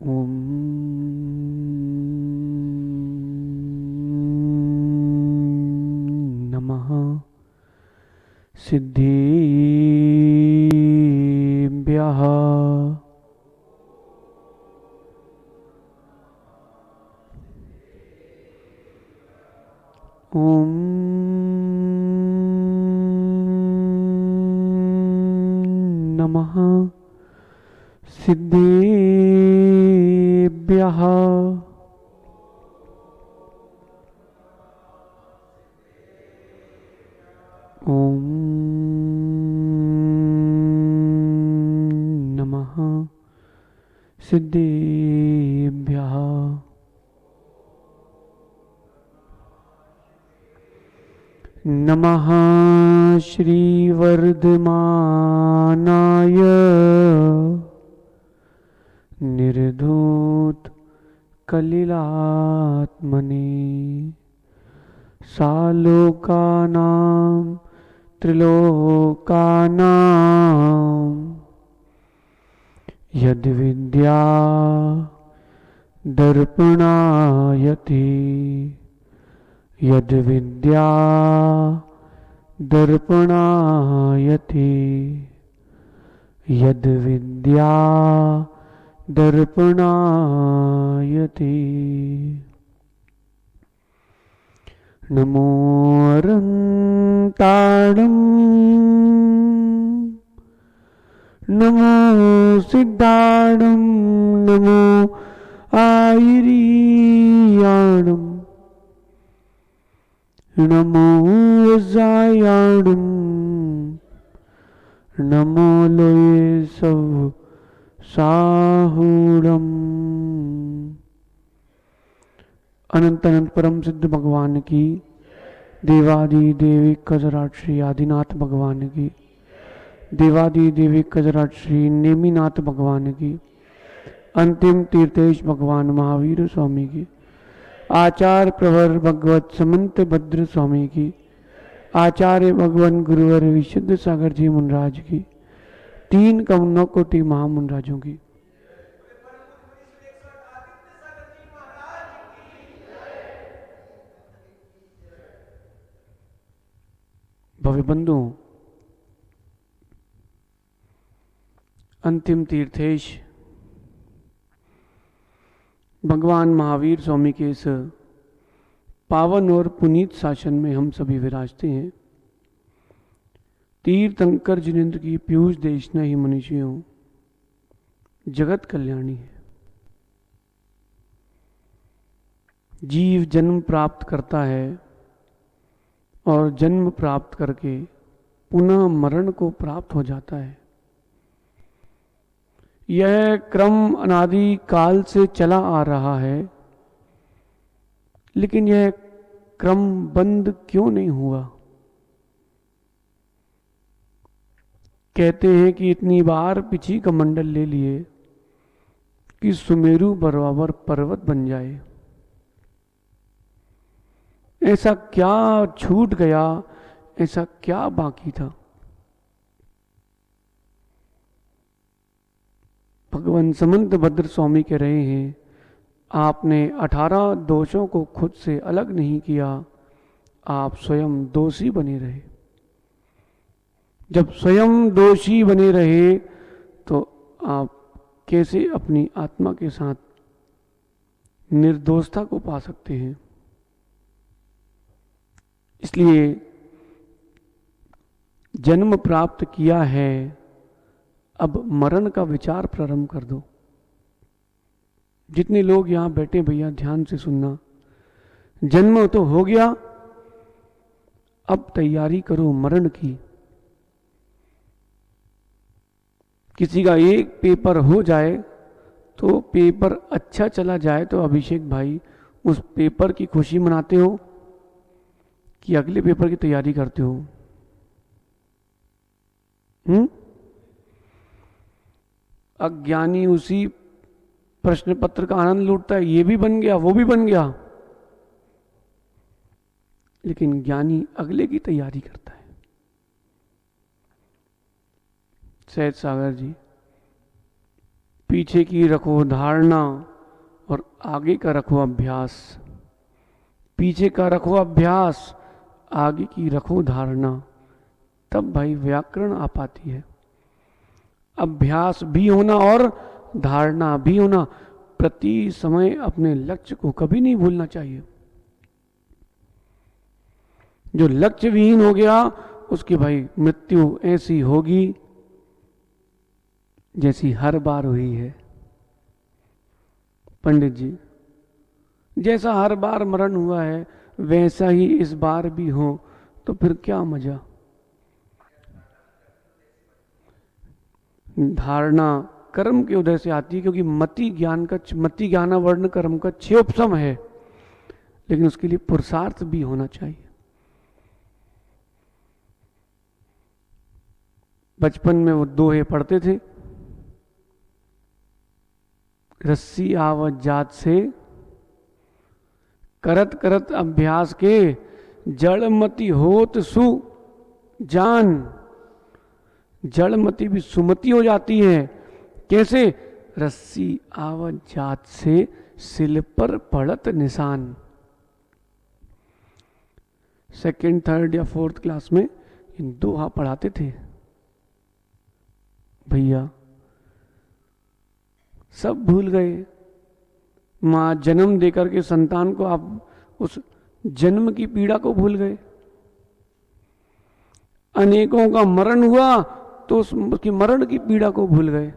ओम नमः सिद्धिभ्यः। ओम नमः सिद्धिभ्यः। ओम नमः सिद्धिभ्यः। नमः श्रीवर्धमानाय निर्धूत कलिलात्मने सालोकानां त्रिलोकानां यद्विद्या दर्पणायति यद्विद्या दर्पणायति यद्विद्या दर्पणायति। नमो अरन्ताणं नमो सिद्धाणं नमो आयर्याणं नमो वज्रायाणं नमो लोये सव साहूणम्। अनंत अनंत परम सिद्ध भगवान की, देवादि देवी कजराट श्री आदिनाथ भगवान की, देवादि देवी कजराट श्री नेमिनाथ भगवान की, अंतिम तीर्थेश भगवान महावीर स्वामी की, आचार्य प्रवर भगवत समंत भद्र स्वामी की, आचार्य भगवान गुरुवर विशुद्ध सागर जी मुनराज की, तीन कवनों कोटि महामुनराजों की। भव्य बंधुओं, अंतिम तीर्थेश भगवान महावीर स्वामी के इस पावन और पुनीत शासन में हम सभी विराजते हैं। तीर्थंकर जिनेन्द्र की पीयूष देशना ही मनुष्यों जगत कल्याणी है। जीव जन्म प्राप्त करता है और जन्म प्राप्त करके पुनः मरण को प्राप्त हो जाता है। यह क्रम अनादि काल से चला आ रहा है, लेकिन यह क्रम बंद क्यों नहीं हुआ? कहते हैं कि इतनी बार पिछी कमंडल ले लिए कि सुमेरु बराबर पर्वत बन जाए। ऐसा क्या छूट गया, ऐसा क्या बाकी था? भगवान समंत भद्र स्वामी कह रहे हैं, आपने 18 दोषों को खुद से अलग नहीं किया, आप स्वयं दोषी बने रहे। जब स्वयं दोषी बने रहे तो आप कैसे अपनी आत्मा के साथ निर्दोषता को पा सकते हैं? इसलिए जन्म प्राप्त किया है, अब मरण का विचार प्रारंभ कर दो। जितने लोग यहां बैठे भैया ध्यान से सुनना, जन्म तो हो गया, अब तैयारी करो मरण की। किसी का एक पेपर हो जाए तो पेपर अच्छा चला जाए तो अभिषेक भाई उस पेपर की खुशी मनाते हो कि अगले पेपर की तैयारी करते हो? अज्ञानी उसी प्रश्न पत्र का आनंद लूटता है, ये भी बन गया वो भी बन गया, लेकिन ज्ञानी अगले की तैयारी करता है। सहज सागर जी पीछे की रखो धारणा और आगे का रखो अभ्यास। पीछे का रखो अभ्यास, आगे की रखो धारणा, तब भाई व्याकरण आ पाती है। अभ्यास भी होना और धारणा भी होना। प्रति समय अपने लक्ष्य को कभी नहीं भूलना चाहिए। जो लक्ष्य विहीन हो गया उसकी भाई मृत्यु ऐसी होगी जैसी हर बार हुई है। पंडित जी, जैसा हर बार मरण हुआ है वैसा ही इस बार भी हो तो फिर क्या मजा। धारणा कर्म के उदय से आती है, क्योंकि मति ज्ञान वर्ण कर्म का क्षयोपशम है, लेकिन उसके लिए पुरुषार्थ भी होना चाहिए। बचपन में वो दोहे पढ़ते थे, रस्सी आवत जात से करत करत अभ्यास के, जड़मति होत सु जान। जड़मति भी सुमति हो जाती है। कैसे? रस्सी आवत जात से सिल पर पड़त निशान। सेकंड, थर्ड या फोर्थ क्लास में इन दोहा पढ़ाते थे भैया, सब भूल गए। मां जन्म देकर के संतान को आप उस जन्म की पीड़ा को भूल गए। अनेकों का मरण हुआ तो उसकी मरण की पीड़ा को भूल गए।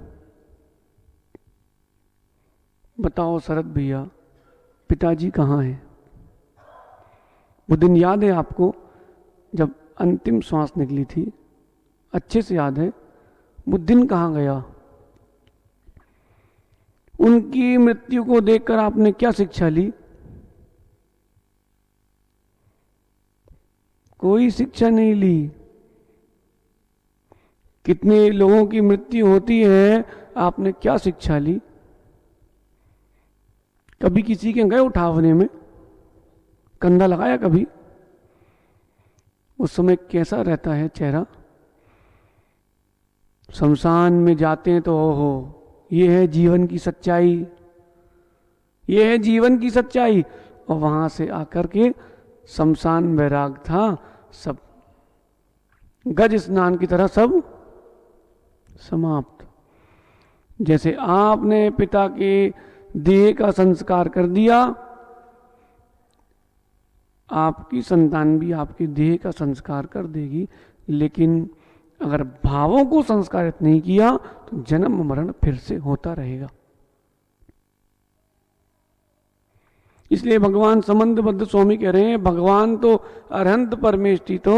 बताओ शरद भैया, पिताजी कहाँ हैं? वो दिन याद है आपको जब अंतिम श्वास निकली थी? अच्छे से याद है। वो दिन कहाँ गया? उनकी मृत्यु को देखकर आपने क्या शिक्षा ली? कोई शिक्षा नहीं ली। कितने लोगों की मृत्यु होती है, आपने क्या शिक्षा ली? कभी किसी के गए उठावने में? कंधा लगाया कभी? उस समय कैसा रहता है चेहरा? शमशान में जाते हैं तो ओहो, ये है जीवन की सच्चाई, ये है जीवन की सच्चाई। और वहां से आकर के शमशान वैराग था, सब गज स्नान की तरह सब समाप्त। जैसे आपने पिता के देह का संस्कार कर दिया, आपकी संतान भी आपके देह का संस्कार कर देगी। लेकिन अगर भावों को संस्कारित नहीं किया तो जन्म मरण फिर से होता रहेगा। इसलिए भगवान संबंधबद्ध स्वामी कह रहे हैं, भगवान तो अरहंत परमेष्टि तो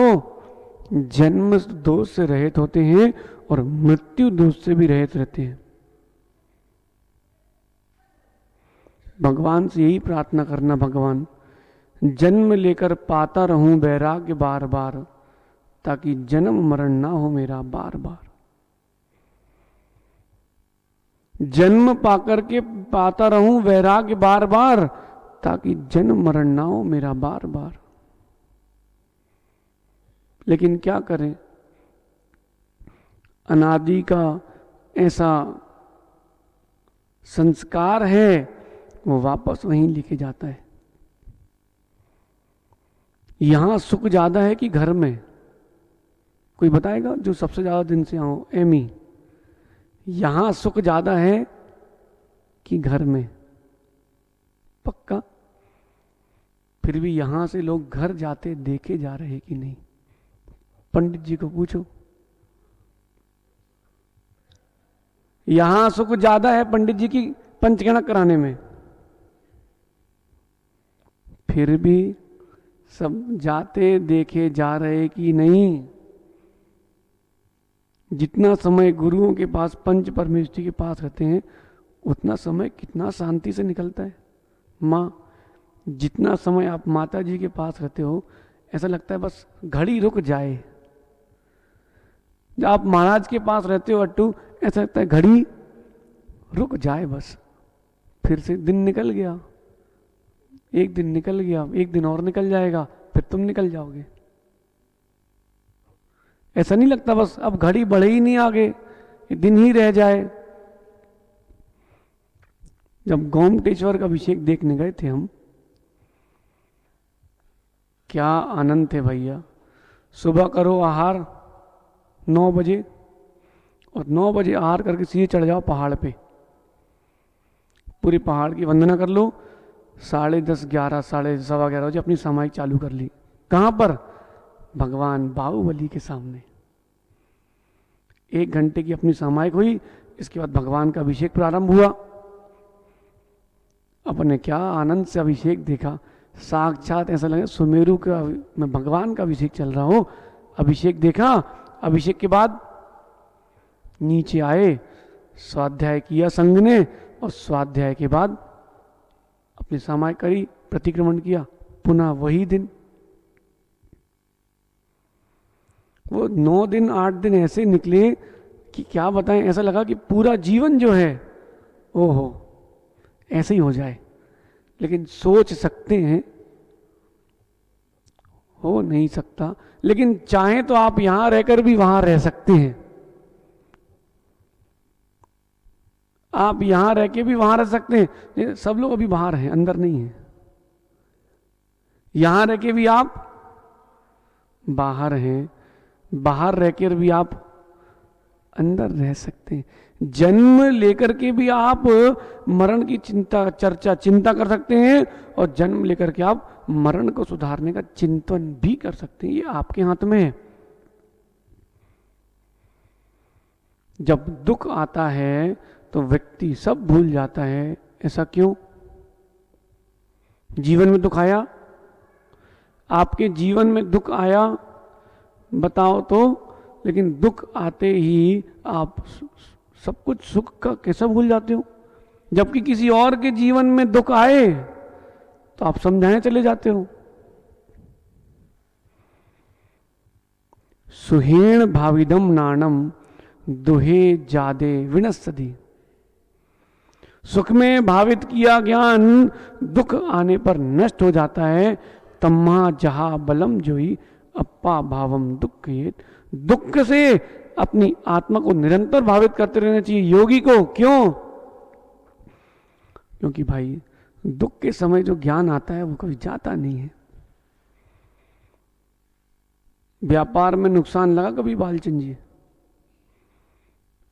जन्म दोष से रहित होते हैं और मृत्यु दोष से भी रहित रहते हैं। भगवान से यही प्रार्थना करना, भगवान जन्म लेकर पाता रहूं वैराग्य बार बार, ताकि जन्म मरण ना हो मेरा बार बार। जन्म पाकर के पाता रहूं वैराग्य बार बार, ताकि जन्म मरण ना हो मेरा बार बार। लेकिन क्या करें, अनादि का ऐसा संस्कार है, वो वापस वहीं लेके जाता है। यहां सुख ज्यादा है कि घर में? कोई बताएगा जो सबसे ज्यादा दिन से आओ? एमी, यहां सुख ज्यादा है कि घर में? पक्का? फिर भी यहां से लोग घर जाते देखे जा रहे कि नहीं? पंडित जी को पूछो। यहां सुख ज्यादा है पंडित जी की पंचगणक कराने में, फिर भी सब जाते देखे जा रहे कि नहीं? जितना समय गुरुओं के पास, पंच परमेष्टि के पास रहते हैं, उतना समय कितना शांति से निकलता है। माँ, जितना समय आप माता जी के पास रहते हो, ऐसा लगता है बस घड़ी रुक जाए। जब आप महाराज के पास रहते हो अट्टू, ऐसा लगता है घड़ी रुक जाए बस, फिर से दिन निकल गया, एक दिन निकल गया, एक दिन और निकल जाएगा, फिर तुम निकल जाओगे। ऐसा नहीं लगता बस अब घड़ी बढ़े ही नहीं आगे, दिन ही रह जाए? जब गोमटेश्वर का अभिषेक देखने गए थे हम, क्या आनंद थे भैया। सुबह करो आहार 9 बजे, और 9 बजे आहार करके सीधे चढ़ जाओ पहाड़ पे, पूरी पहाड़ की वंदना कर लो। 10:30, 11, 11:30 बजे अपनी सामायिक चालू कर ली। कहाँ पर? भगवान बाहुबली के सामने। 1 घंटे की अपनी सामायिक हुई, इसके बाद भगवान का अभिषेक प्रारंभ हुआ। अपने क्या आनंद से अभिषेक देखा, साक्षात ऐसा लगा सुमेरु का मैं भगवान का अभिषेक चल रहा हूं। अभिषेक देखा, अभिषेक के बाद नीचे आए, स्वाध्याय किया संघ ने, और स्वाध्याय के बाद अपनी सामायिक करी, प्रतिक्रमण किया, पुनः वही दिन। वो 9 दिन 8 दिन ऐसे निकले कि क्या बताएं, ऐसा लगा कि पूरा जीवन जो है ओहो ऐसे ही हो जाए। लेकिन सोच सकते हैं, हो नहीं सकता, लेकिन चाहें तो आप यहां रहकर भी वहां रह सकते हैं। आप यहां रह के भी वहां रह सकते हैं। सब लोग अभी बाहर हैं, अंदर नहीं है। यहां रह के भी आप बाहर हैं, बाहर रहकर भी आप अंदर रह सकते हैं। जन्म लेकर के भी आप मरण की चिंता कर सकते हैं, और जन्म लेकर के आप मरण को सुधारने का चिंतन भी कर सकते हैं। ये आपके हाथ में है। जब दुख आता है तो व्यक्ति सब भूल जाता है। ऐसा क्यों? जीवन में दुख आया, आपके जीवन में दुख आया, बताओ तो। लेकिन दुख आते ही आप सब कुछ सुख का कैसा भूल जाते हो? जबकि किसी और के जीवन में दुख आए तो आप समझाने चले जाते हो। सुहेण भाविदम नाणम दुहे जादे विनस्सति। सुख में भावित किया ज्ञान दुख आने पर नष्ट हो जाता है। तम्मा जहा बलम जोई अप्पा भावम दुख। दुख से अपनी आत्मा को निरंतर भावित करते रहना चाहिए योगी को। क्यों? क्योंकि भाई दुख के समय जो ज्ञान आता है वो कभी जाता नहीं है। व्यापार में नुकसान लगा कभी बालचंद जी?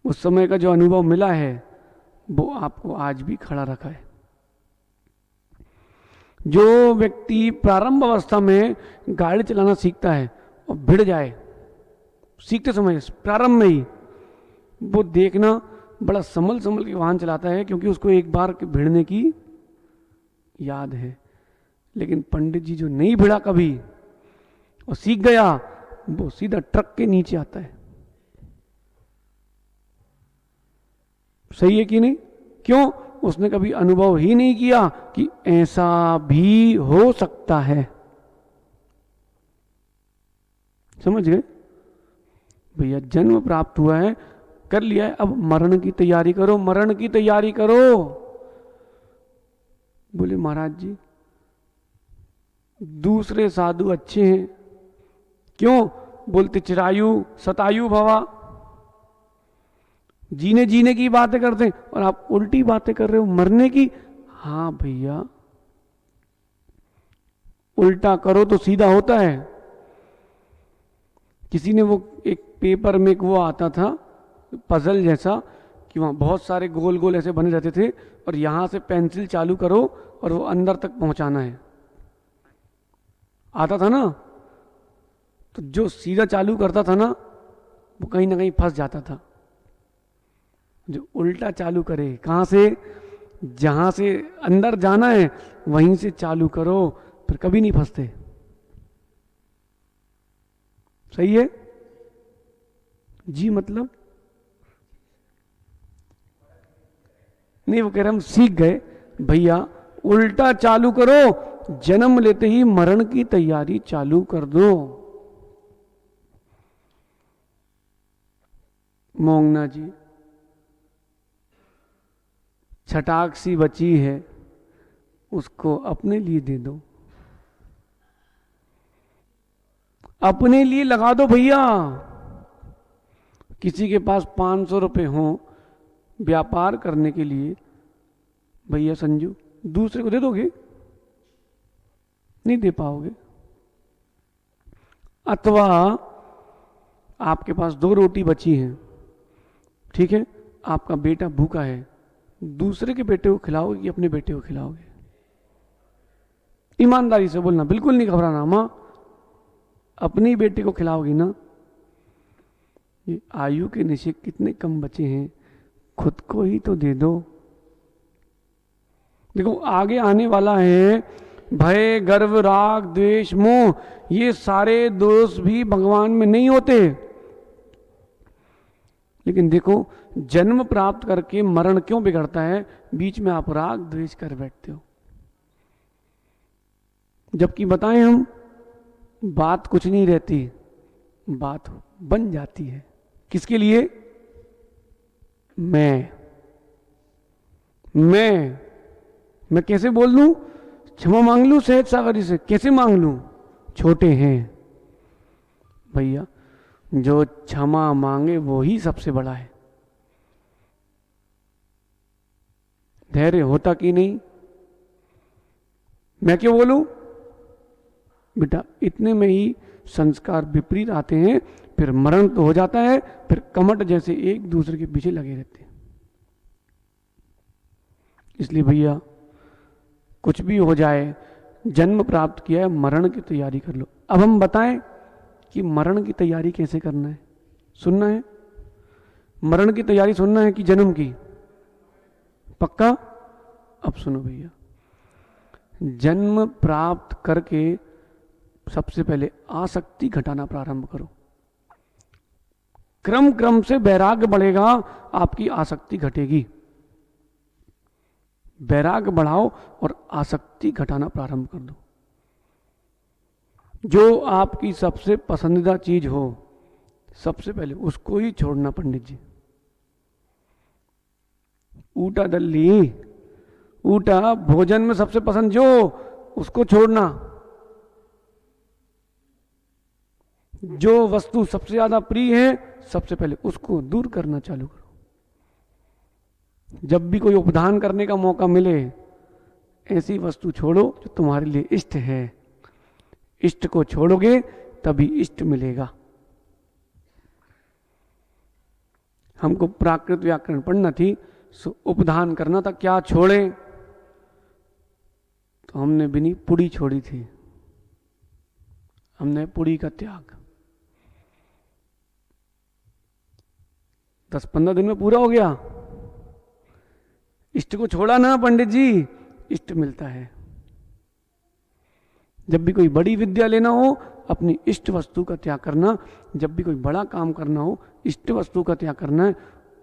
उस समय का जो अनुभव मिला है वो आपको आज भी खड़ा रखा है। जो व्यक्ति प्रारंभ अवस्था में गाड़ी चलाना सीखता है और भिड़ जाए सीखते समय प्रारंभ में ही, वो देखना बड़ा संभल संभल के वाहन चलाता है, क्योंकि उसको एक बार भिड़ने की याद है। लेकिन पंडित जी जो नहीं भिड़ा कभी और सीख गया, वो सीधा ट्रक के नीचे आता है। सही है कि नहीं? क्यों? उसने कभी अनुभव ही नहीं किया कि ऐसा भी हो सकता है। समझ गए भैया? जन्म प्राप्त हुआ है, कर लिया है, अब मरण की तैयारी करो, मरण की तैयारी करो। बोले महाराज जी दूसरे साधु अच्छे हैं। क्यों? बोलते चिरायु शतायु भवा, जीने की बातें करते हैं, और आप उल्टी बातें कर रहे हो मरने की। हाँ भैया, उल्टा करो तो सीधा होता है। किसी ने वो एक पेपर में वो आता था पजल जैसा, कि वहां बहुत सारे गोल गोल ऐसे बने रहते थे, और यहां से पेंसिल चालू करो और वो अंदर तक पहुंचाना है। आता था ना? तो जो सीधा चालू करता था ना वो कहीं ना कहीं फंस जाता था। जो उल्टा चालू करे, कहां से? जहां से अंदर जाना है वहीं से चालू करो, फिर कभी नहीं फंसते। सही है जी? मतलब नहीं, वो कह रहे हम सीख गए भैया, उल्टा चालू करो, जन्म लेते ही मरण की तैयारी चालू कर दो। मोंगना जी छटाक सी बची है, उसको अपने लिए दे दो, अपने लिए लगा दो भैया। किसी के पास 500 रुपए हो व्यापार करने के लिए, भैया संजू, दूसरे को दे दोगे? नहीं दे पाओगे। अथवा आपके पास 2 रोटी बची हैं, ठीक है, आपका बेटा भूखा है, दूसरे के बेटे को खिलाओगे कि अपने बेटे को खिलाओगे? ईमानदारी से बोलना, बिल्कुल नहीं घबराना। मां, अपनी बेटे को खिलाओगी ना? ये आयु के निशे कितने कम बचे हैं, खुद को ही तो दे दो। देखो आगे आने वाला है भय, गर्व, राग, द्वेष, मोह, ये सारे दोष भी भगवान में नहीं होते। लेकिन देखो जन्म प्राप्त करके मरण क्यों बिगड़ता है? बीच में आप राग द्वेष कर बैठते हो। जबकि बताएं हम, बात कुछ नहीं रहती, बात बन जाती है। किसके लिए? मैं कैसे बोल लूं? क्षमा मांग लूं सहज सागर जी से? कैसे मांग लूं? छोटे हैं भैया, जो क्षमा मांगे वो ही सबसे बड़ा है। धैर्य होता कि नहीं? मैं क्यों बोलूं बेटा? इतने में ही संस्कार विपरीत आते हैं, फिर मरण तो हो जाता है, फिर कमट जैसे एक दूसरे के पीछे लगे रहते हैं। इसलिए भैया कुछ भी हो जाए, जन्म प्राप्त किया है, मरण की तैयारी कर लो। अब हम बताएं कि मरण की तैयारी कैसे करना है। सुनना है? मरण की तैयारी सुनना है कि जन्म की? पक्का? अब सुनो भैया, जन्म प्राप्त करके सबसे पहले आसक्ति घटाना प्रारंभ करो। क्रम क्रम से वैराग्य बढ़ेगा, आपकी आसक्ति घटेगी। वैराग्य बढ़ाओ और आसक्ति घटाना प्रारंभ कर दो। जो आपकी सबसे पसंदीदा चीज हो, सबसे पहले उसको ही छोड़ना। पंडित जी, ऊटा दल्ली, ऊटा भोजन में सबसे पसंद जो, उसको छोड़ना। जो वस्तु सबसे ज्यादा प्रिय है, सबसे पहले उसको दूर करना चालू करो। जब भी कोई उपदान करने का मौका मिले, ऐसी वस्तु छोड़ो जो तुम्हारे लिए इष्ट है। इष्ट को छोड़ोगे तभी इष्ट मिलेगा। हमको प्राकृत व्याकरण पढ़ना थी, सो उपदान करना था, क्या छोड़े? तो हमने बिनी पुड़ी छोड़ी थी, हमने पुड़ी का त्याग। 10-15 दिन में पूरा हो गया। इष्ट को छोड़ा ना पंडित जी, इष्ट मिलता है। जब भी कोई बड़ी विद्या लेना हो, अपनी इष्ट वस्तु का त्याग करना। जब भी कोई बड़ा काम करना हो, इष्ट वस्तु का त्याग करना है।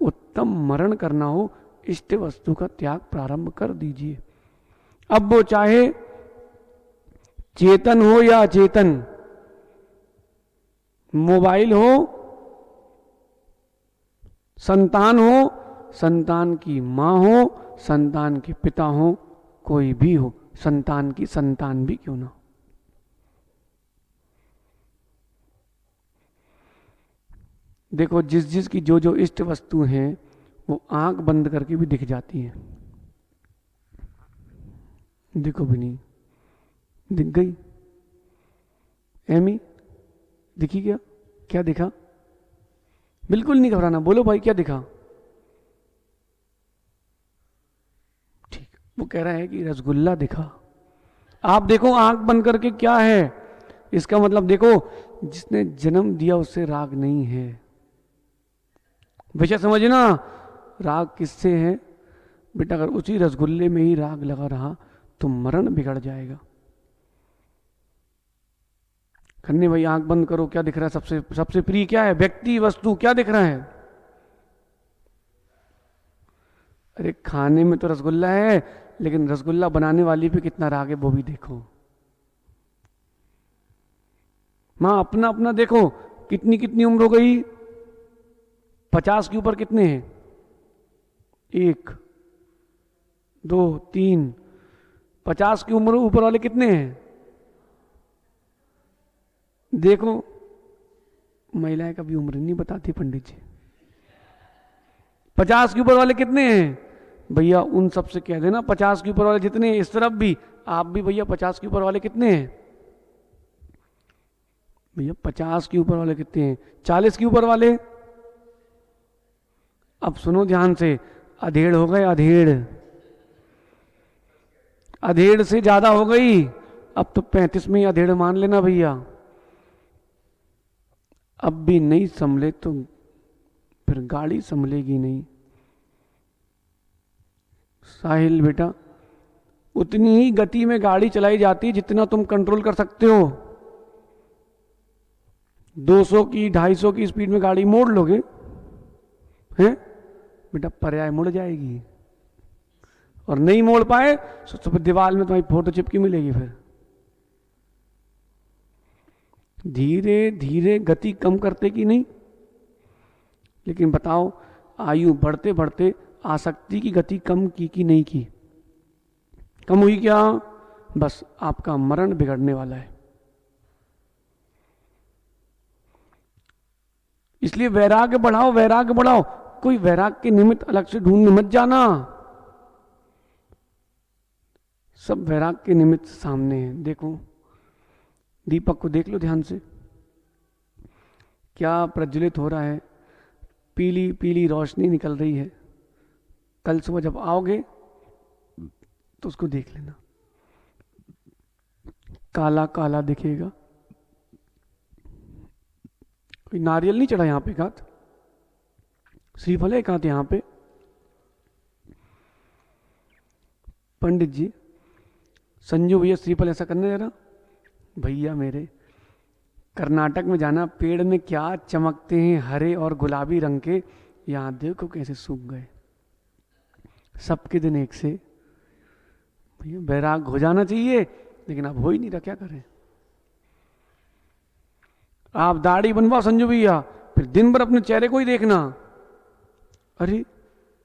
उत्तम मरण करना हो, इष्ट वस्तु का त्याग प्रारंभ कर दीजिए। अब वो चाहे चेतन हो या अचेतन, मोबाइल हो, संतान हो, संतान की मां हो, संतान के पिता हो, कोई भी हो, संतान की संतान भी क्यों ना हो। देखो जिस जिस की जो जो इष्ट वस्तु हैं, वो आंख बंद करके भी दिख जाती हैं। देखो भी नहीं दिख गई? एमी दिखी क्या? क्या दिखा? बिल्कुल नहीं घबराना, बोलो भाई क्या दिखा? ठीक, वो कह रहा है कि रसगुल्ला दिखा। आप देखो आंख बंद करके क्या है, इसका मतलब देखो जिसने जन्म दिया उससे राग नहीं है। वैसे समझना, राग किससे है बेटा? अगर उसी रसगुल्ले में ही राग लगा रहा तो मरण बिगड़ जाएगा। खन्ने भाई आंख बंद करो, क्या दिख रहा है? सबसे सबसे प्रिय क्या है? व्यक्ति, वस्तु, क्या दिख रहा है? अरे खाने में तो रसगुल्ला है, लेकिन रसगुल्ला बनाने वाली पे कितना राग है वो भी देखो। मां अपना अपना देखो, कितनी कितनी उम्र हो गई? 50 के ऊपर कितने हैं? 1 2 3। 50 की उम्र ऊपर वाले कितने हैं? देखो महिलाएं कभी उम्र नहीं बताती पंडित जी। 50 के ऊपर वाले कितने हैं? भैया उन सब से कह देना 50 के ऊपर वाले जितने हैं, इस तरफ भी आप भी भैया 50 के ऊपर वाले कितने हैं भैया, 50 के ऊपर वाले कितने हैं, 40 के ऊपर वाले। अब सुनो ध्यान से, अधेड़ हो गए, अधेड़, अधेड़ से ज्यादा हो गई, अब तो 35 में ही अधेड़ मान लेना भैया। अब भी नहीं संभले तो फिर गाड़ी संभलेगी नहीं। साहिल बेटा, उतनी ही गति में गाड़ी चलाई जाती है जितना तुम कंट्रोल कर सकते हो। 200 की 250 की स्पीड में गाड़ी मोड़ लोगे हैं बेटा, पर्याय मुड़ जाएगी। और नहीं मोड़ पाए तो फिर दीवार में तुम्हारी फोटो चिपकी मिलेगी। फिर धीरे धीरे गति कम करते कि नहीं। लेकिन बताओ, आयु बढ़ते बढ़ते आसक्ति की गति कम की कि नहीं की? कम हुई क्या? बस आपका मरण बिगड़ने वाला है। इसलिए वैराग्य बढ़ाओ, वैराग्य बढ़ाओ। कोई वैराग्य के निमित्त अलग से ढूंढने मत जाना, सब वैराग्य के निमित्त सामने है। देखो दीपक को देख लो ध्यान से, क्या प्रज्वलित हो रहा है, पीली पीली रोशनी निकल रही है। कल सुबह जब आओगे तो उसको देख लेना, काला काला दिखेगा। कोई नारियल नहीं चढ़ा यहाँ पे, कात श्रीफल है कात यहाँ पे। पंडित जी, संजू भैया श्रीफल ऐसा करने जरा। भैया मेरे, कर्नाटक में जाना, पेड़ में क्या चमकते हैं हरे और गुलाबी रंग के, यहाँ देखो कैसे सूख गए। सबके दिन एक से। भैया बैराग हो जाना चाहिए, लेकिन अब हो ही नहीं रहा, क्या करें। आप दाढ़ी बनवाओ संजू भैया, फिर दिन भर अपने चेहरे को ही देखना, अरे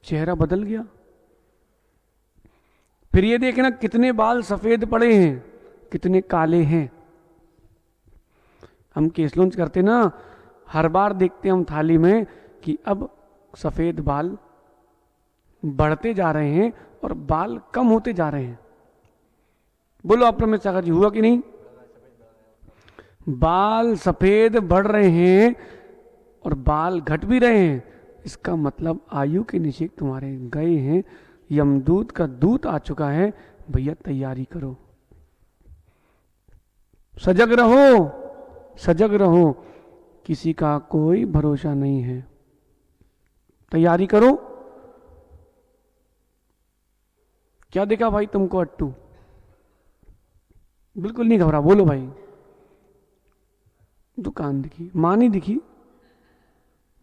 चेहरा बदल गया। फिर ये देखना कितने बाल सफेद पड़े हैं, कितने काले हैं। हम केस लॉन्च करते ना, हर बार देखते हैं हम थाली में कि अब सफेद बाल बढ़ते जा रहे हैं और बाल कम होते जा रहे हैं। बोलो अप्रमेय सागर जी, हुआ कि नहीं? बाल सफेद बढ़ रहे हैं और बाल घट भी रहे हैं। इसका मतलब आयु के निषेक तुम्हारे गए हैं, यमदूत का दूत आ चुका है। भैया तैयारी करो, सजग रहो, सजग रहो, किसी का कोई भरोसा नहीं है। तैयारी करो। क्या देखा भाई तुमको अट्टू? बिल्कुल नहीं घबरा, बोलो भाई। दुकान दिखी, मां नहीं दिखी,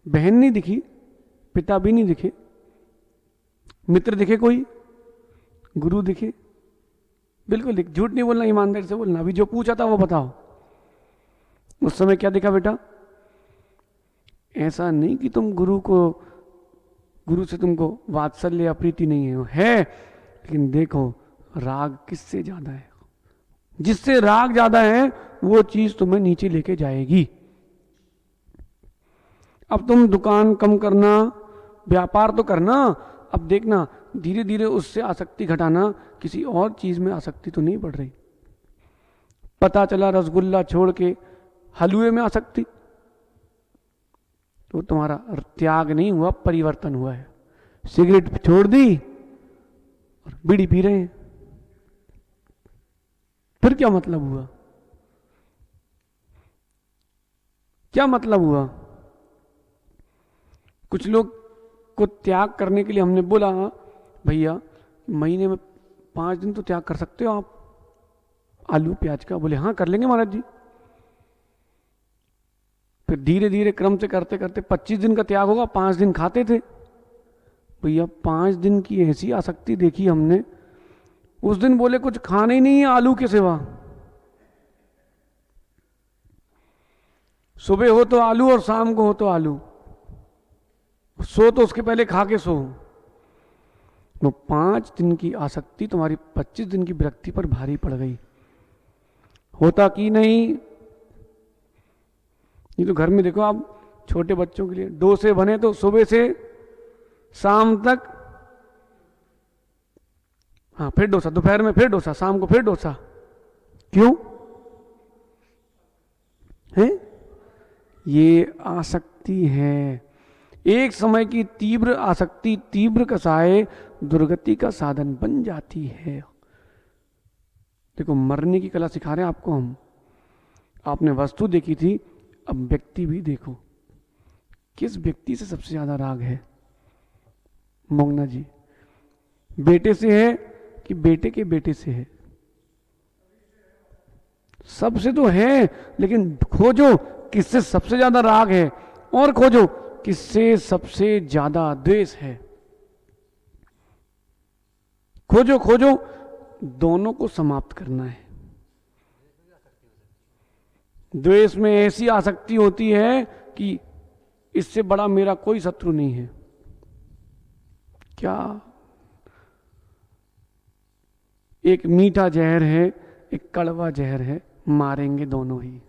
बहन नहीं दिखी, पिता भी नहीं दिखे, मित्र दिखे, कोई गुरु दिखे? बिल्कुल दिख, झूठ नहीं बोलना, ईमानदारी से बोलना। अभी जो पूछा था वो बताओ, उस समय क्या दिखा बेटा? ऐसा नहीं कि तुम गुरु से तुमको वात्सल्य या प्रीति नहीं है, लेकिन देखो राग किससे ज्यादा है। जिससे राग ज्यादा है वो चीज तुम्हें नीचे लेके जाएगी। अब तुम दुकान कम करना, व्यापार तो करना, अब देखना धीरे धीरे उससे आसक्ति घटाना, किसी और चीज में आसक्ति तो नहीं बढ़ रही। पता चला रसगुल्ला छोड़ के हलवे में आसक्ति, तो तुम्हारा त्याग नहीं हुआ, परिवर्तन हुआ है। सिगरेट छोड़ दी और बीड़ी पी रहे हैं, फिर क्या मतलब हुआ? क्या मतलब हुआ? कुछ लोग को त्याग करने के लिए हमने बोला, भैया महीने में 5 दिन तो त्याग कर सकते हो आप आलू प्याज का। बोले हाँ कर लेंगे महाराज जी। फिर धीरे धीरे क्रम से करते करते 25 दिन का त्याग होगा, 5 दिन खाते थे। भैया 5 दिन की ऐसी आसक्ति देखी हमने, उस दिन बोले कुछ खाना ही नहीं है आलू के सिवा। सुबह हो तो आलू और शाम को हो तो आलू, सो तो उसके पहले खा के सो। वो 5 दिन की आसक्ति तुम्हारी 25 दिन की विरक्ति पर भारी पड़ गई। होता कि नहीं? ये तो घर में देखो आप, छोटे बच्चों के लिए डोसे बने तो सुबह से शाम तक हाँ फिर डोसा, दोपहर में फिर डोसा, शाम को फिर डोसा। क्यों है? ये आसक्ति है। एक समय की तीव्र आसक्ति, तीव्र कसाय दुर्गति का साधन बन जाती है। देखो मरने की कला सिखा रहे हैं आपको हम। आपने वस्तु देखी थी, अब व्यक्ति भी देखो। किस व्यक्ति से सबसे ज्यादा राग है? मोंगना जी, बेटे से है कि बेटे के बेटे से है? सबसे तो है, लेकिन खोजो किससे सबसे ज्यादा राग है, और खोजो किससे सबसे ज्यादा द्वेष है। खोजो खोजो, दोनों को समाप्त करना है। द्वेष में ऐसी आसक्ति होती है कि इससे बड़ा मेरा कोई शत्रु नहीं है। क्या? एक मीठा जहर है, एक कड़वा जहर है, मारेंगे दोनों ही।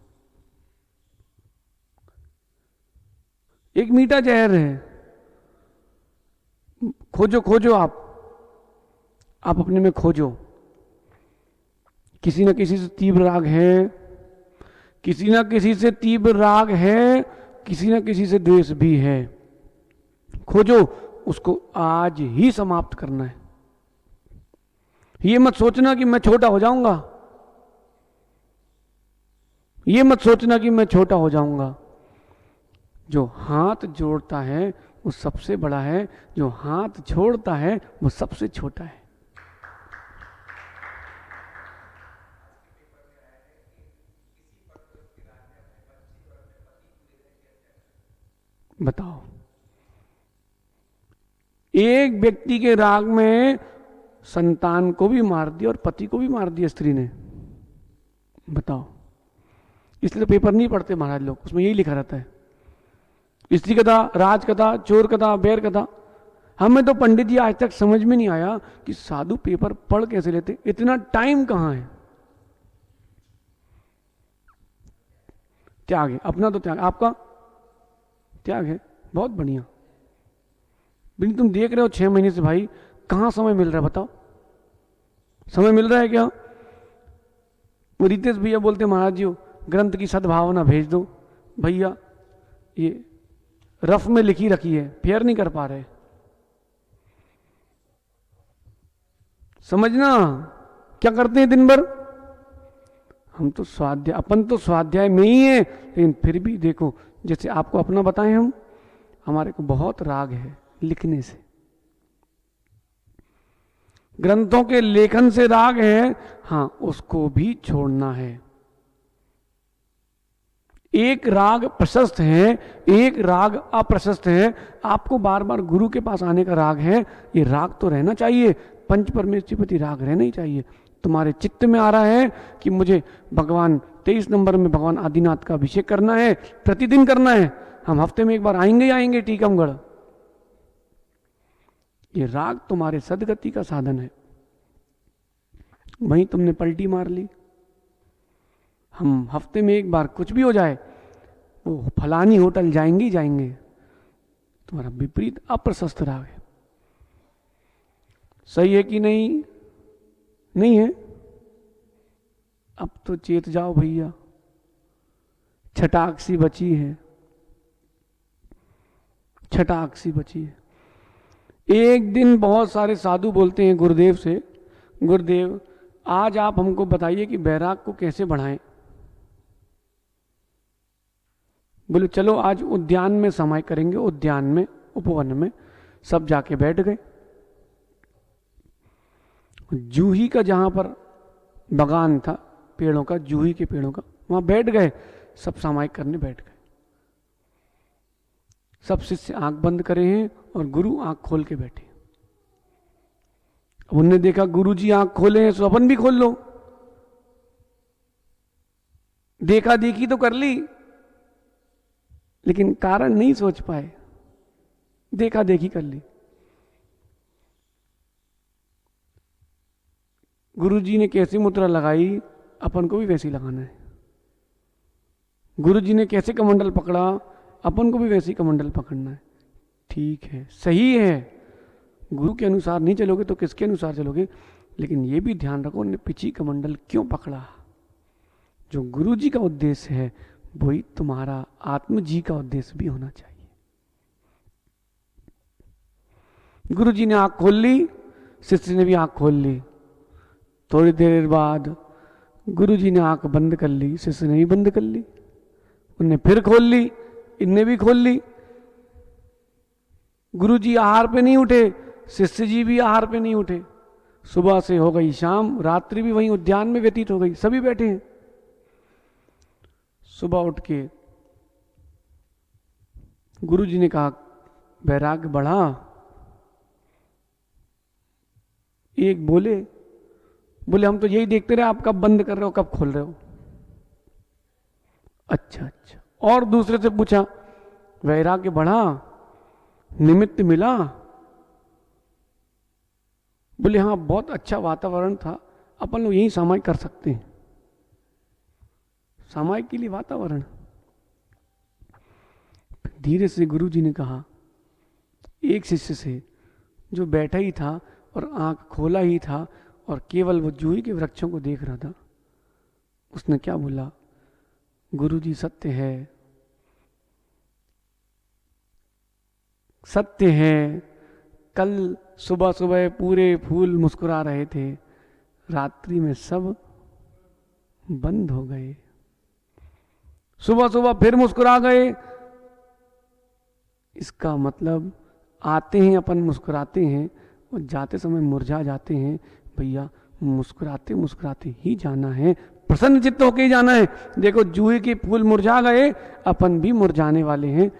एक मीठा जहर है, खोजो खोजो, आप अपने में खोजो। किसी न किसी से तीव्र राग है, किसी न किसी से तीव्र राग है, किसी न किसी से द्वेष भी है। खोजो, उसको आज ही समाप्त करना है। ये मत सोचना कि मैं छोटा हो जाऊंगा, ये मत सोचना कि मैं छोटा हो जाऊंगा। जो हाथ जोड़ता है वो सबसे बड़ा है, जो हाथ छोड़ता है वो सबसे छोटा है। बताओ, एक व्यक्ति के राग में संतान को भी मार दिया और पति को भी मार दिया स्त्री ने। बताओ, इसलिए पेपर नहीं पढ़ते महाराज लोग, उसमें यही लिखा रहता है, स्त्री कथा, राज कथा, चोर कथा, बैर कथा। हमें तो पंडित जी आज तक समझ में नहीं आया कि साधु पेपर पढ़ कैसे लेते, इतना टाइम कहां है। त्याग है अपना, तो त्याग, आपका त्याग है, बहुत बढ़िया। बिन तुम देख रहे हो 6 महीने से भाई, कहां समय मिल रहा है बताओ? समय मिल रहा है क्या? वो रितेश भैया बोलते महाराज जी ग्रंथ की सद्भावना भेज दो। भैया ये रफ में लिखी रखी है, फेयर नहीं कर पा रहे। समझना, क्या करते हैं दिन भर हम तो स्वाध्याय, अपन तो स्वाध्याय में ही है, लेकिन फिर भी देखो, जैसे आपको अपना बताएं हम, हमारे को बहुत राग है लिखने से, ग्रंथों के लेखन से राग है। हाँ, उसको भी छोड़ना है। एक राग प्रशस्त है, एक राग अप्रशस्त है। आपको बार बार गुरु के पास आने का राग है, ये राग तो रहना चाहिए, पंच परमेश्वरपति राग रहना ही चाहिए। तुम्हारे चित्त में आ रहा है कि मुझे भगवान 23 नंबर में भगवान आदिनाथ का अभिषेक करना है, प्रतिदिन करना है, हम हफ्ते में एक बार आएंगे ही आएंगे टीकमगढ़। ये राग तुम्हारे सदगति का साधन है। वहीं तुमने पलटी मार ली। हम हफ्ते में एक बार कुछ भी हो जाए, वो फलानी होटल जाएंगे ही जाएंगे, तुम्हारा विपरीत अप्रशस्त राग है। सही है कि नहीं? नहीं है? अब तो चेत जाओ भैया, छटाक सी बची है, छटाक सी बची है। एक दिन बहुत सारे साधु बोलते हैं गुरुदेव से, गुरुदेव आज आप हमको बताइए कि बैराग को कैसे बढ़ाएं। बोले चलो आज उद्यान में समय करेंगे, उद्यान में, उपवन में। सब जाके बैठ गए। जूही का जहां पर बगान था पेड़ों का, जूही के पेड़ों का, वहां बैठ गए, सब सामायिक करने बैठ गए। सब शिष्य आंख बंद करे हैं और गुरु आंख खोल के बैठे। उनने देखा गुरु जी आंख खोले हैं, तो अपन भी खोल लो। देखा देखी तो कर ली, लेकिन कारण नहीं सोच पाए, देखा देखी कर ली। गुरु जी ने कैसी मुद्रा लगाई, अपन को भी वैसी लगाना है। गुरु जी ने कैसे कमंडल पकड़ा, अपन को भी वैसी कमंडल पकड़ना है। ठीक है, सही है। गुरु के अनुसार नहीं चलोगे तो किसके अनुसार चलोगे? लेकिन ये भी ध्यान रखो उन्हें पिछी कमंडल क्यों पकड़ा। जो गुरु जी का उद्देश्य है वही तुम्हारा आत्म जी का उद्देश्य भी होना चाहिए। गुरु जी ने आंख खोल ली, शिष्य ने भी आंख खोल ली। थोड़ी देर बाद गुरु जी ने आंख बंद कर ली, शिष्य ने भी बंद कर ली। उनने फिर खोल ली, इनने भी खोल ली। गुरु जी आहार पे नहीं उठे, शिष्य जी भी आहार पे नहीं उठे। सुबह से हो गई शाम, रात्रि भी वहीं उद्यान में व्यतीत हो गई, सभी बैठे हैं। सुबह उठ के गुरु जी ने कहा वैराग्य बढ़ा। एक बोले हम तो यही देखते रहे आप कब बंद कर रहे हो कब खोल रहे हो। अच्छा। और दूसरे से पूछा वैराग्य बढ़ा, निमित्त मिला? बोले हाँ बहुत अच्छा वातावरण था, अपन लोग यही सामायिक कर सकते हैं। सामायिक के लिए वातावरण। धीरे से गुरु जी ने कहा एक शिष्य से जो बैठा ही था और आंख खोला ही था और केवल वो जूही के वृक्षों को देख रहा था, उसने क्या बोला, गुरु जी सत्य है, सत्य है। कल सुबह सुबह पूरे फूल मुस्कुरा रहे थे, रात्रि में सब बंद हो गए। सुबह सुबह फिर मुस्कुरा गए। इसका मतलब आते हैं अपन मुस्कुराते हैं और जाते समय मुरझा जाते हैं। भैया मुस्कुराते मुस्कुराते ही जाना है, प्रसन्न चित्त होके ही जाना है। देखो जूही के फूल मुरझा गए, अपन भी मुरझाने वाले हैं।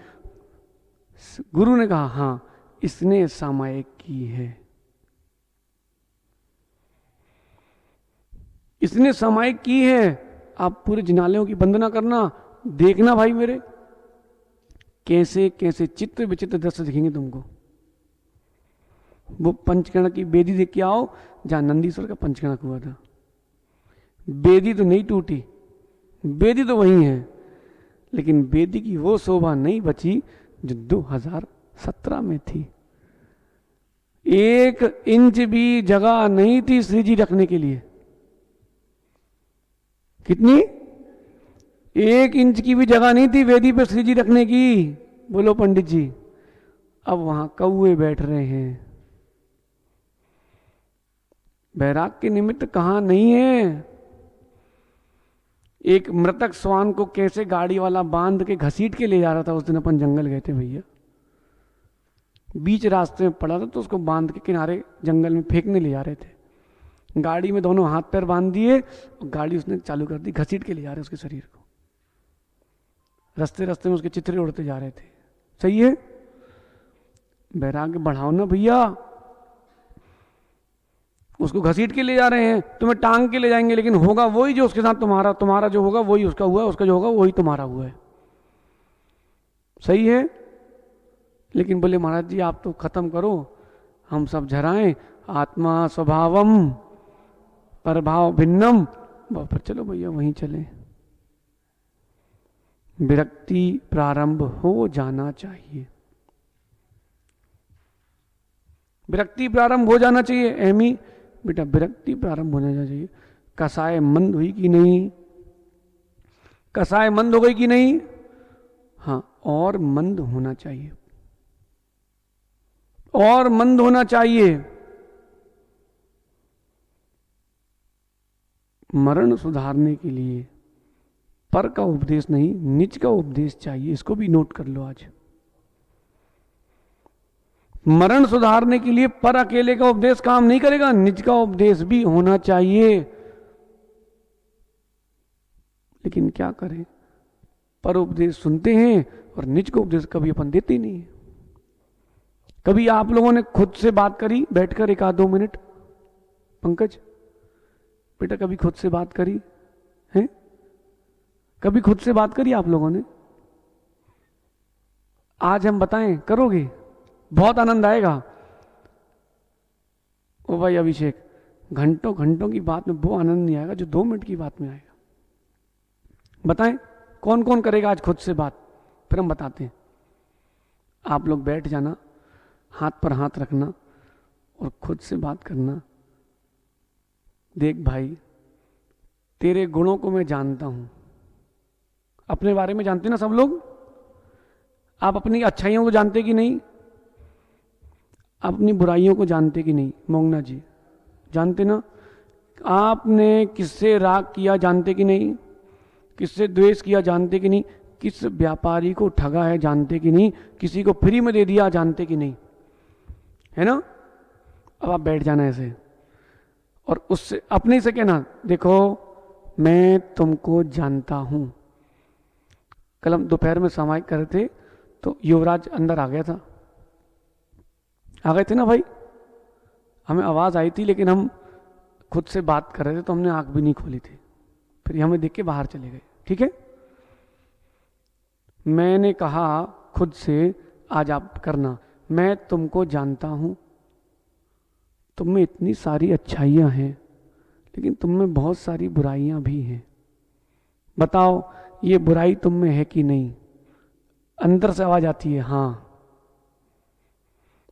गुरु ने कहा हाँ इसने सामायिक की है, इसने सामायिक की है। आप पूरे जिनालयों की वंदना करना, देखना भाई मेरे कैसे कैसे चित्र विचित्र दृश्य दिखेंगे तुमको। वो पंचकर्णक की बेदी देख के आओ जहां नंदीश्वर का पंचकर्णक हुआ था। बेदी तो नहीं टूटी, बेदी तो वही है, लेकिन बेदी की वो शोभा नहीं बची जो 2017 में थी। 1 इंच भी जगह नहीं थी श्री जी रखने के लिए। कितनी? 1 इंच की भी जगह नहीं थी वेदी पे श्री जी रखने की। बोलो पंडित जी। अब वहां कौए बैठ रहे हैं। बैराग के निमित्त कहां नहीं है। एक मृतक श्वान को कैसे गाड़ी वाला बांध के घसीट के ले जा रहा था। उस दिन अपन जंगल गए थे भैया, बीच रास्ते में पड़ा था तो उसको बांध के किनारे जंगल में फेंकने ले जा रहे थे। गाड़ी में दोनों हाथ पैर बांध दिए और गाड़ी उसने चालू कर दी, घसीट के ले जा रहे उसके शरीर को। रास्ते रास्ते में उसके चित्रे उड़ते जा रहे थे। सही है, वैराग्य बढ़ाओ ना भैया। उसको घसीट के ले जा रहे हैं, तुम्हें टांग के ले जाएंगे, लेकिन होगा वही जो उसके साथ तुम्हारा, तुम्हारा जो होगा वही उसका हुआ है, उसका जो होगा वही तुम्हारा हुआ है। सही है। लेकिन बोले महाराज जी आप तो खत्म करो, हम सब झराएं, आत्मा स्वभावम परभाव भिन्नम। पर चलो भैया वहीं चले। विरक्ति प्रारंभ हो जाना चाहिए, विरक्ति प्रारंभ हो जाना चाहिए। एमी बेटा विरक्ति प्रारंभ होना चाहिए। कसाय मंद हुई कि नहीं? कसाय मंद हो गई कि नहीं? हाँ, और मंद होना चाहिए, और मंद होना चाहिए। मरण सुधारने के लिए पर का उपदेश नहीं, निज का उपदेश चाहिए। इसको भी नोट कर लो आज। मरण सुधारने के लिए पर अकेले का उपदेश काम नहीं करेगा, निज का उपदेश भी होना चाहिए। लेकिन क्या करें, पर उपदेश सुनते हैं और निज को उपदेश कभी अपन देते नहीं है। कभी आप लोगों ने खुद से बात करी बैठकर 1-2 मिनट? पंकज बेटा कभी खुद से बात करी है? कभी खुद से बात करी आप लोगों ने? आज हम बताएं, करोगे? बहुत आनंद आएगा। ओ भाई अभिषेक, घंटों घंटों की बात में वो आनंद नहीं आएगा जो 2 मिनट की बात में आएगा। बताएं कौन कौन करेगा आज खुद से बात, फिर हम बताते हैं। आप लोग बैठ जाना, हाथ पर हाथ रखना और खुद से बात करना। देख भाई, तेरे गुणों को मैं जानता हूं। अपने बारे में जानते ना सब लोग? आप अपनी अच्छाइयों को जानते कि नहीं? अपनी बुराइयों को जानते कि नहीं? मोंगना जी जानते ना? आपने किससे राग किया जानते कि नहीं? किससे द्वेष किया जानते कि नहीं? किस व्यापारी को ठगा है जानते कि नहीं? किसी को फ्री में दे दिया जानते कि नहीं? है ना? अब आप बैठ जाना ऐसे और उससे अपने से कहना, देखो मैं तुमको जानता हूं। कल हम दोपहर में सामायिक कर रहे थे तो युवराज अंदर आ गया था। आ गए थे ना भाई? हमें आवाज आई थी लेकिन हम खुद से बात कर रहे थे तो हमने आंख भी नहीं खोली थी। फिर हमें देख के बाहर चले गए। ठीक है? मैंने कहा खुद से, आज आप करना, मैं तुमको जानता हूं, तुम में इतनी सारी अच्छाइयां हैं लेकिन तुम में बहुत सारी बुराइयां भी हैं। बताओ ये बुराई तुम में है कि नहीं? अंदर से आवाज आती है हाँ।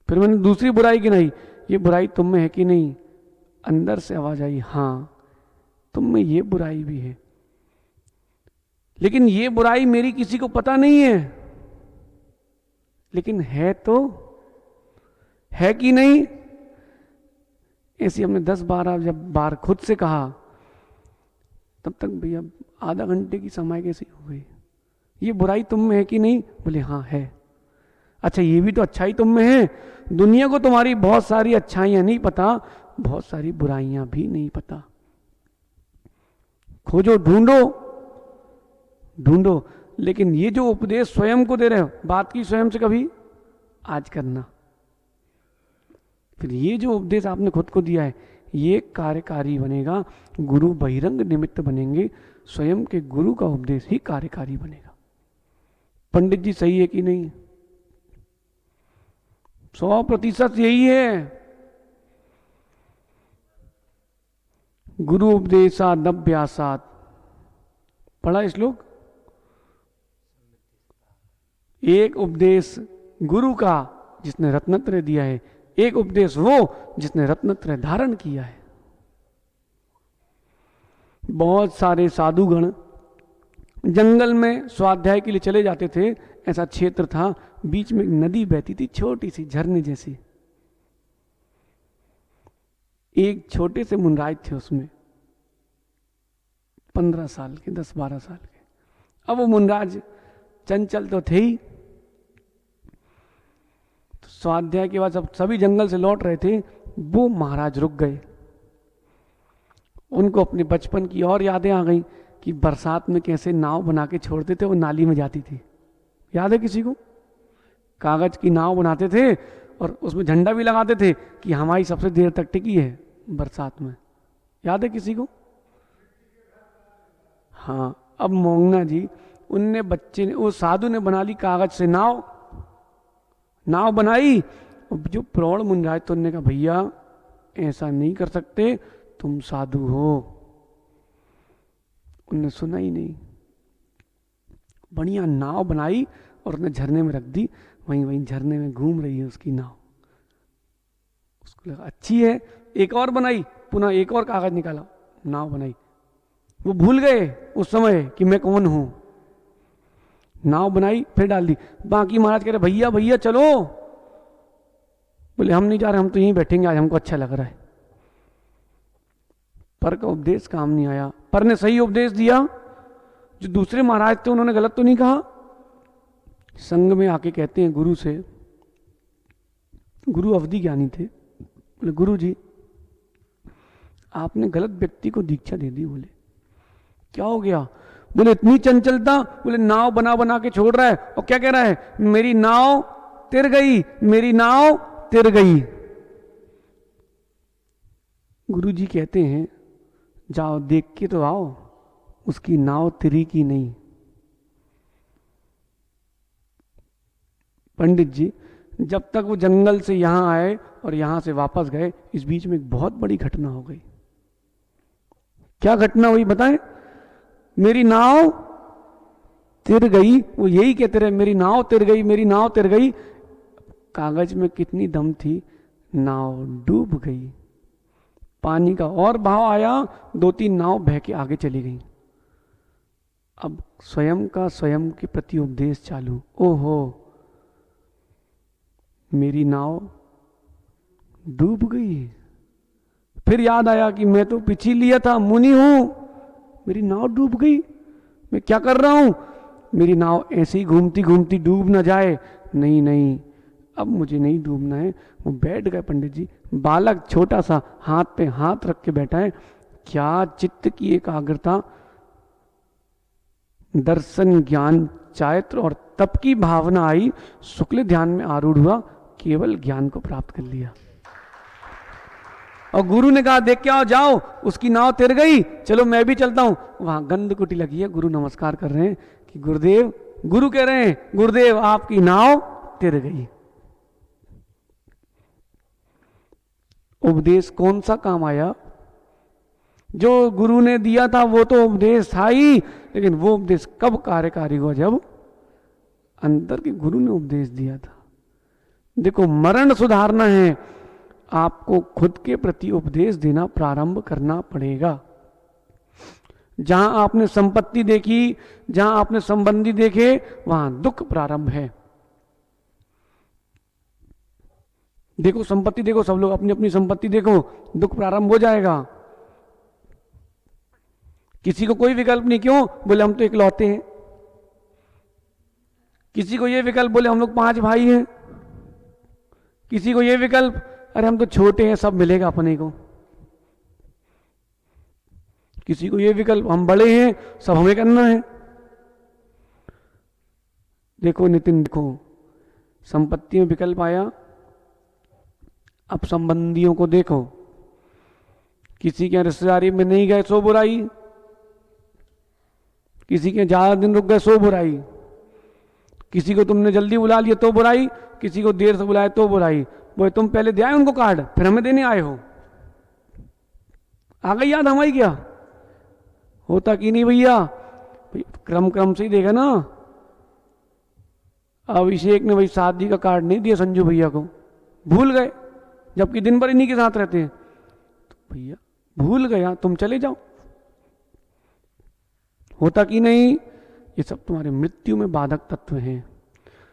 फिर मैंने दूसरी बुराई गिनाई, ये बुराई तुम में है कि नहीं? अंदर से आवाज आई हाँ, तुम में ये बुराई भी है, लेकिन ये बुराई मेरी किसी को पता नहीं है। लेकिन है तो है कि नहीं? ऐसी हमने 10-12 जब बार खुद से कहा, तब तक भैया आधा घंटे की समय कैसी हो गई। ये बुराई तुम में है कि नहीं? बोले हाँ है। अच्छा ये भी तो अच्छाई तुम में है। दुनिया को तुम्हारी बहुत सारी अच्छाइयां नहीं पता, बहुत सारी बुराइयां भी नहीं पता। खोजो, ढूंढो ढूंढो। लेकिन ये जो उपदेश स्वयं को दे रहे हो, बात की स्वयं से कभी आज करना। फिर ये जो उपदेश आपने खुद को दिया है, ये कार्यकारी बनेगा। गुरु बहिरंग निमित्त बनेंगे, स्वयं के गुरु का उपदेश ही कार्यकारी बनेगा। पंडित जी सही है कि नहीं? 100% यही है। गुरु उपदेशाद अभ्यासात, पढ़ा श्लोक? एक उपदेश गुरु का जिसने रत्नत्रय दिया है, एक उपदेश वो जिसने रत्नत्रय धारण किया है। बहुत सारे साधुगण जंगल में स्वाध्याय के लिए चले जाते थे। ऐसा क्षेत्र था, बीच में एक नदी बहती थी, छोटी सी झरने जैसी। एक छोटे से मुनराज थे उसमें, 15 साल के, 10-12 साल के। अब वो मुनराज चंचल तो थे ही। तो स्वाध्याय के बाद जब सभी जंगल से लौट रहे थे, वो महाराज रुक गए। उनको अपने बचपन की और यादें आ गई कि बरसात में कैसे नाव बना के छोड़ते थे, वो नाली में जाती थी। याद है किसी को? कागज की नाव बनाते थे और उसमें झंडा भी लगाते थे कि हमारी सबसे देर तक टिकी है बरसात में। याद है किसी को? हाँ। अब मोंगना जी, उनने बच्चे ने, वो साधु ने बना ली कागज से नाव बनाई। जो प्रौढ़ मुनराज तो उन्होंने कहा भैया ऐसा नहीं कर सकते, तुम साधु हो। उनने सुना ही नहीं। बढ़िया नाव बनाई और उसने झरने में रख दी। वहीं झरने में घूम रही है उसकी नाव। उसको लगा अच्छी है, एक और बनाई, पुनः एक और कागज निकाला, नाव बनाई। वो भूल गए उस समय कि मैं कौन हूं। नाव बनाई, फिर डाल दी। बाकी महाराज कह रहे भैया भैया चलो। बोले हम नहीं जा रहे, हम तो यहीं बैठेंगे, आज हमको अच्छा लग रहा है। पर का उपदेश काम नहीं आया। पर ने सही उपदेश दिया। जो दूसरे महाराज थे उन्होंने गलत तो नहीं कहा। संघ में आके कहते हैं गुरु से, गुरु अवधि ज्ञानी थे, बोले गुरु जी आपने गलत व्यक्ति को दीक्षा दे दी। बोले क्या हो गया? बोले इतनी चंचलता। बोले नाव बना बना के छोड़ रहा है और क्या कह रहा है, मेरी नाव तिर गई, मेरी नाव तिर गई। गुरु जी कहते हैं जाओ देख के तो आओ, उसकी नाव तिरी की नहीं। पंडित जी जब तक वो जंगल से यहां आए और यहां से वापस गए, इस बीच में एक बहुत बड़ी घटना हो गई। क्या घटना हुई बताएं? मेरी नाव तिर गई। वो यही कहते रहे मेरी नाव तिर गई, मेरी नाव तिर गई। कागज में कितनी दम थी, नाव डूब गई, पानी का और भाव आया, 2-3 नाव बह के आगे चली गई। अब स्वयं का स्वयं के प्रति उपदेश चालू, ओहो मेरी नाव डूब गई। फिर याद आया कि मैं तो पिछी लिया था, मुनि हूं, मेरी नाव डूब गई, मैं क्या कर रहा हूं, मेरी नाव ऐसे ही घूमती घूमती डूब ना जाए। नहीं नहीं, अब मुझे नहीं डूबना है। वो बैठ गए पंडित जी, बालक छोटा सा हाथ पे हाथ रख के बैठा है। क्या चित्त की एकाग्रता, दर्शन ज्ञान चारित्र और तप की भावना आई, शुक्ल ध्यान में आरूढ़ हुआ, केवल ज्ञान को प्राप्त कर लिया। और गुरु ने कहा देख के आओ, जाओ, उसकी नाव तिर गई, चलो मैं भी चलता हूं। वहां गंध कुटी लगी है, गुरु नमस्कार कर रहे हैं कि गुरुदेव, गुरु कह रहे हैं गुरुदेव आपकी नाव तिर गई। उपदेश कौन सा काम आया? जो गुरु ने दिया था वो तो उपदेश था ही, लेकिन वो उपदेश कब कार्यकारी हुआ? जब अंतर के गुरु ने उपदेश दिया था। देखो, मरण सुधारना है, आपको खुद के प्रति उपदेश देना प्रारंभ करना पड़ेगा। जहां आपने संपत्ति देखी, जहां आपने संबंधी देखे, वहां दुख प्रारंभ है। देखो संपत्ति देखो, सब लोग अपनी अपनी संपत्ति देखो, दुख प्रारंभ हो जाएगा। किसी को कोई विकल्प नहीं, क्यों? बोले हम तो इकलौते हैं। किसी को ये विकल्प, बोले हम लोग 5 भाई हैं। किसी को ये विकल्प, अरे हम तो छोटे हैं, सब मिलेगा अपने को। किसी को ये विकल्प, हम बड़े हैं, सब हमें करना है। देखो नितिन, देखो संपत्ति में विकल्प आया, अब संबंधियों को देखो। किसी के रिश्तेदारी में नहीं गए सो बुराई, किसी के ज्यादा दिन रुक गए सो बुराई, किसी को तुमने जल्दी बुला लिया तो बुराई, किसी को देर से बुलाया तो बुराई। बोले तुम पहले दे आए उनको कार्ड, फिर हमें देने आए हो। आ गई याद हमारी क्या? होता कि नहीं भैया? क्रम क्रम से ही देगा ना। अभिषेक ने भाई शादी का कार्ड नहीं दिया संजू भैया को, भूल गए, जबकि दिन भर इन्हीं के साथ रहते हैं। तो भैया भूल गया, तुम चले जाओ। होता कि नहीं? ये सब तुम्हारे मृत्यु में बाधक तत्व हैं।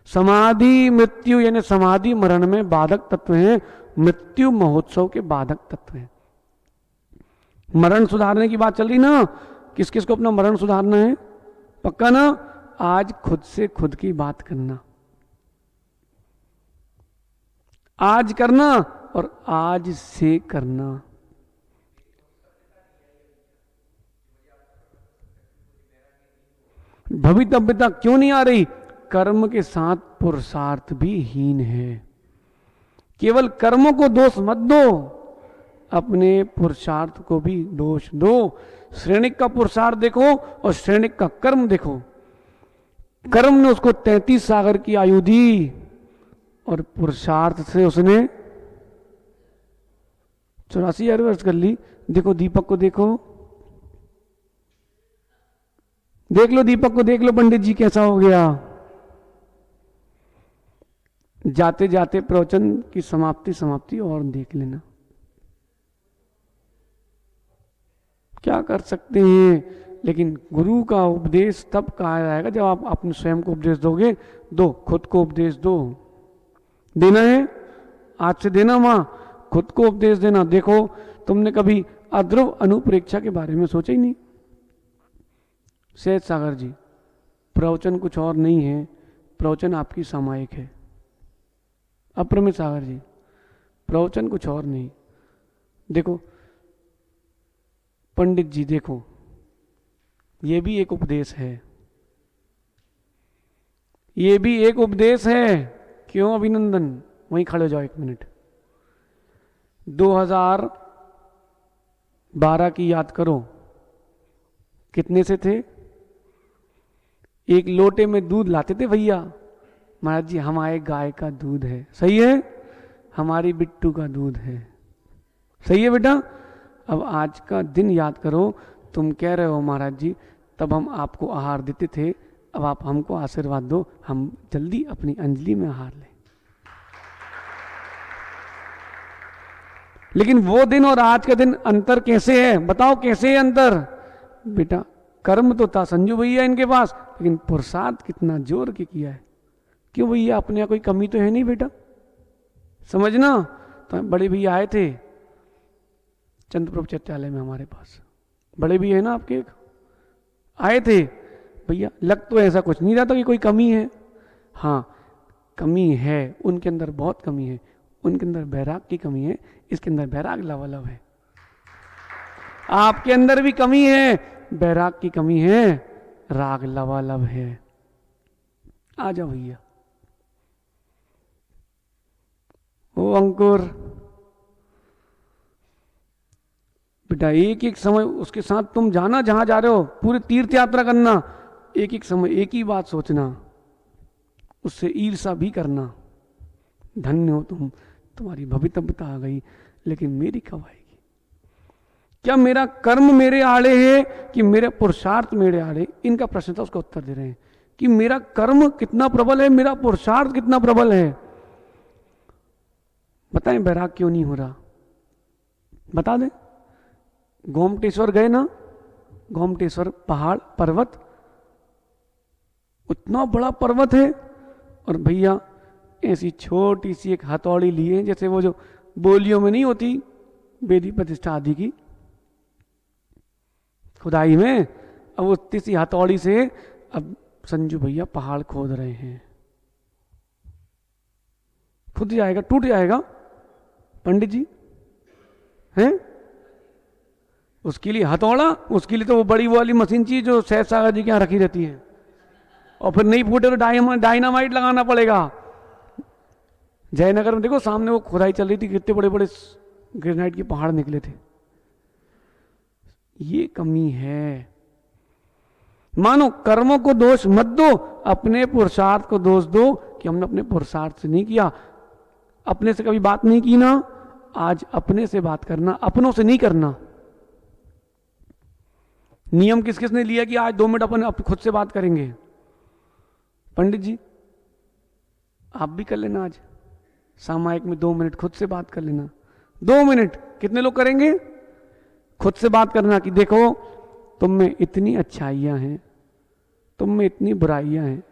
समाधि मृत्यु यानी समाधि मरण में बाधक तत्व हैं, मृत्यु महोत्सव के बाधक तत्व हैं। मरण सुधारने की बात चल रही ना, किस किस को अपना मरण सुधारना है? पक्का ना? आज खुद से खुद की बात करना, आज करना और आज से करना। भवितव्यता क्यों नहीं आ रही? कर्म के साथ पुरुषार्थ भी हीन है। केवल कर्मों को दोष मत दो, अपने पुरुषार्थ को भी दोष दो। श्रेणिक का पुरुषार्थ देखो और श्रेणिक का कर्म देखो। कर्म ने उसको 33 सागर की आयु दी और पुरुषार्थ से उसने 84,000 वर्ष कर ली। देखो दीपक को देखो, देख लो दीपक को, देख लो पंडित जी कैसा हो गया। जाते जाते प्रवचन की समाप्ति और देख लेना। क्या कर सकते हैं? लेकिन गुरु का उपदेश तब कहा जाएगा जब आप अपने स्वयं को उपदेश दोगे। दो, खुद को उपदेश दो। देना है, आज से देना, मां खुद को उपदेश देना। देखो तुमने कभी अध्रुव अनुप्रेक्षा के बारे में सोचा ही नहीं। सहज सागर जी, प्रवचन कुछ और नहीं है, प्रवचन आपकी सामायिक है। अप्रमित सागर जी, प्रवचन कुछ और नहीं। देखो पंडित जी, देखो ये भी एक उपदेश है, ये भी एक उपदेश है। क्यों अभिनंदन? वहीं खड़े हो जाओ 1 मिनट। 2012 की याद करो, कितने से थे? 1 लोटे में दूध लाते थे भैया। महाराज जी हमारे गाय का दूध है, सही है, हमारी बिट्टू का दूध है, सही है बेटा। अब आज का दिन याद करो, तुम कह रहे हो महाराज जी तब हम आपको आहार देते थे, अब आप हमको आशीर्वाद दो, हम जल्दी अपनी अंजलि में आहार लें। लेकिन वो दिन और आज का दिन अंतर कैसे है, बताओ कैसे है अंतर? बेटा कर्म तो था संजू भैया इनके पास, लेकिन पुरुषार्थ कितना जोर के किया है। क्यों भैया, अपने यहाँ कोई कमी तो है नहीं बेटा, समझना। तो बड़े भैया आए थे चंद्रप्रभु चैत्यालय में हमारे पास, बड़े भैया है ना आपके, एक आए थे। भैया लग तो ऐसा कुछ नहीं रहा था कि कोई कमी है, हाँ कमी है, उनके अंदर बहुत कमी है, उनके अंदर बैराग की कमी है, इसके अंदर बैराग लवालब है। आपके अंदर भी कमी है, बैराग की कमी है, राग लवालब है। आ जाओ भैया। ओ अंकुर बेटा, एक एक समय उसके साथ तुम जाना, जहां जा रहे हो पूरी तीर्थ यात्रा करना, एक एक समय एक ही बात सोचना, उससे ईर्षा भी करना, धन्य हो तुम, तुम्हारी भवितव्यता आ गई, लेकिन मेरी कब आएगी? क्या मेरा कर्म मेरे आड़े है कि मेरे पुरुषार्थ मेरे आड़े? इनका प्रश्न था, उसका उत्तर दे रहे हैं कि मेरा कर्म कितना प्रबल है, मेरा पुरुषार्थ कितना प्रबल है। बताएं बैराग क्यों नहीं हो रहा, बता दें। गोमटेश्वर गए ना, गोमटेश्वर पहाड़ पर्वत, उतना बड़ा पर्वत है, और भैया ऐसी छोटी सी एक हथौड़ी लिए, जैसे वो जो बोलियों में नहीं होती वेदी प्रतिष्ठा आदि की खुदाई में, अब उतनी सी हथौड़ी से अब संजू भैया पहाड़ खोद रहे हैं। खुद जाएगा, टूट जाएगा पंडित जी हैं। उसके लिए हथौड़ा, उसके लिए तो वो बड़ी वाली मशीन चाहिए जो सहज सागर जी के यहाँ रखी रहती है, और फिर नहीं फूटे तो डायनामाइट लगाना पड़ेगा। जयनगर में देखो सामने वो खुदाई चल रही थी, कितने बड़े बड़े ग्रेनाइट के पहाड़ निकले थे। ये कमी है। मानो कर्मों को दोष मत दो, अपने पुरुषार्थ को दोष दो कि हमने अपने पुरुषार्थ से नहीं किया। अपने से कभी बात नहीं की ना, आज अपने से बात करना, अपनों से नहीं करना। नियम किस किस ने लिया कि आज 2 मिनट अपन खुद से बात करेंगे? पंडित जी आप भी कर लेना, आज सामायिक में 2 मिनट खुद से बात कर लेना। 2 मिनट कितने लोग करेंगे? खुद से बात करना कि देखो तुम में इतनी अच्छाइयां हैं, तुम में इतनी बुराइयां हैं,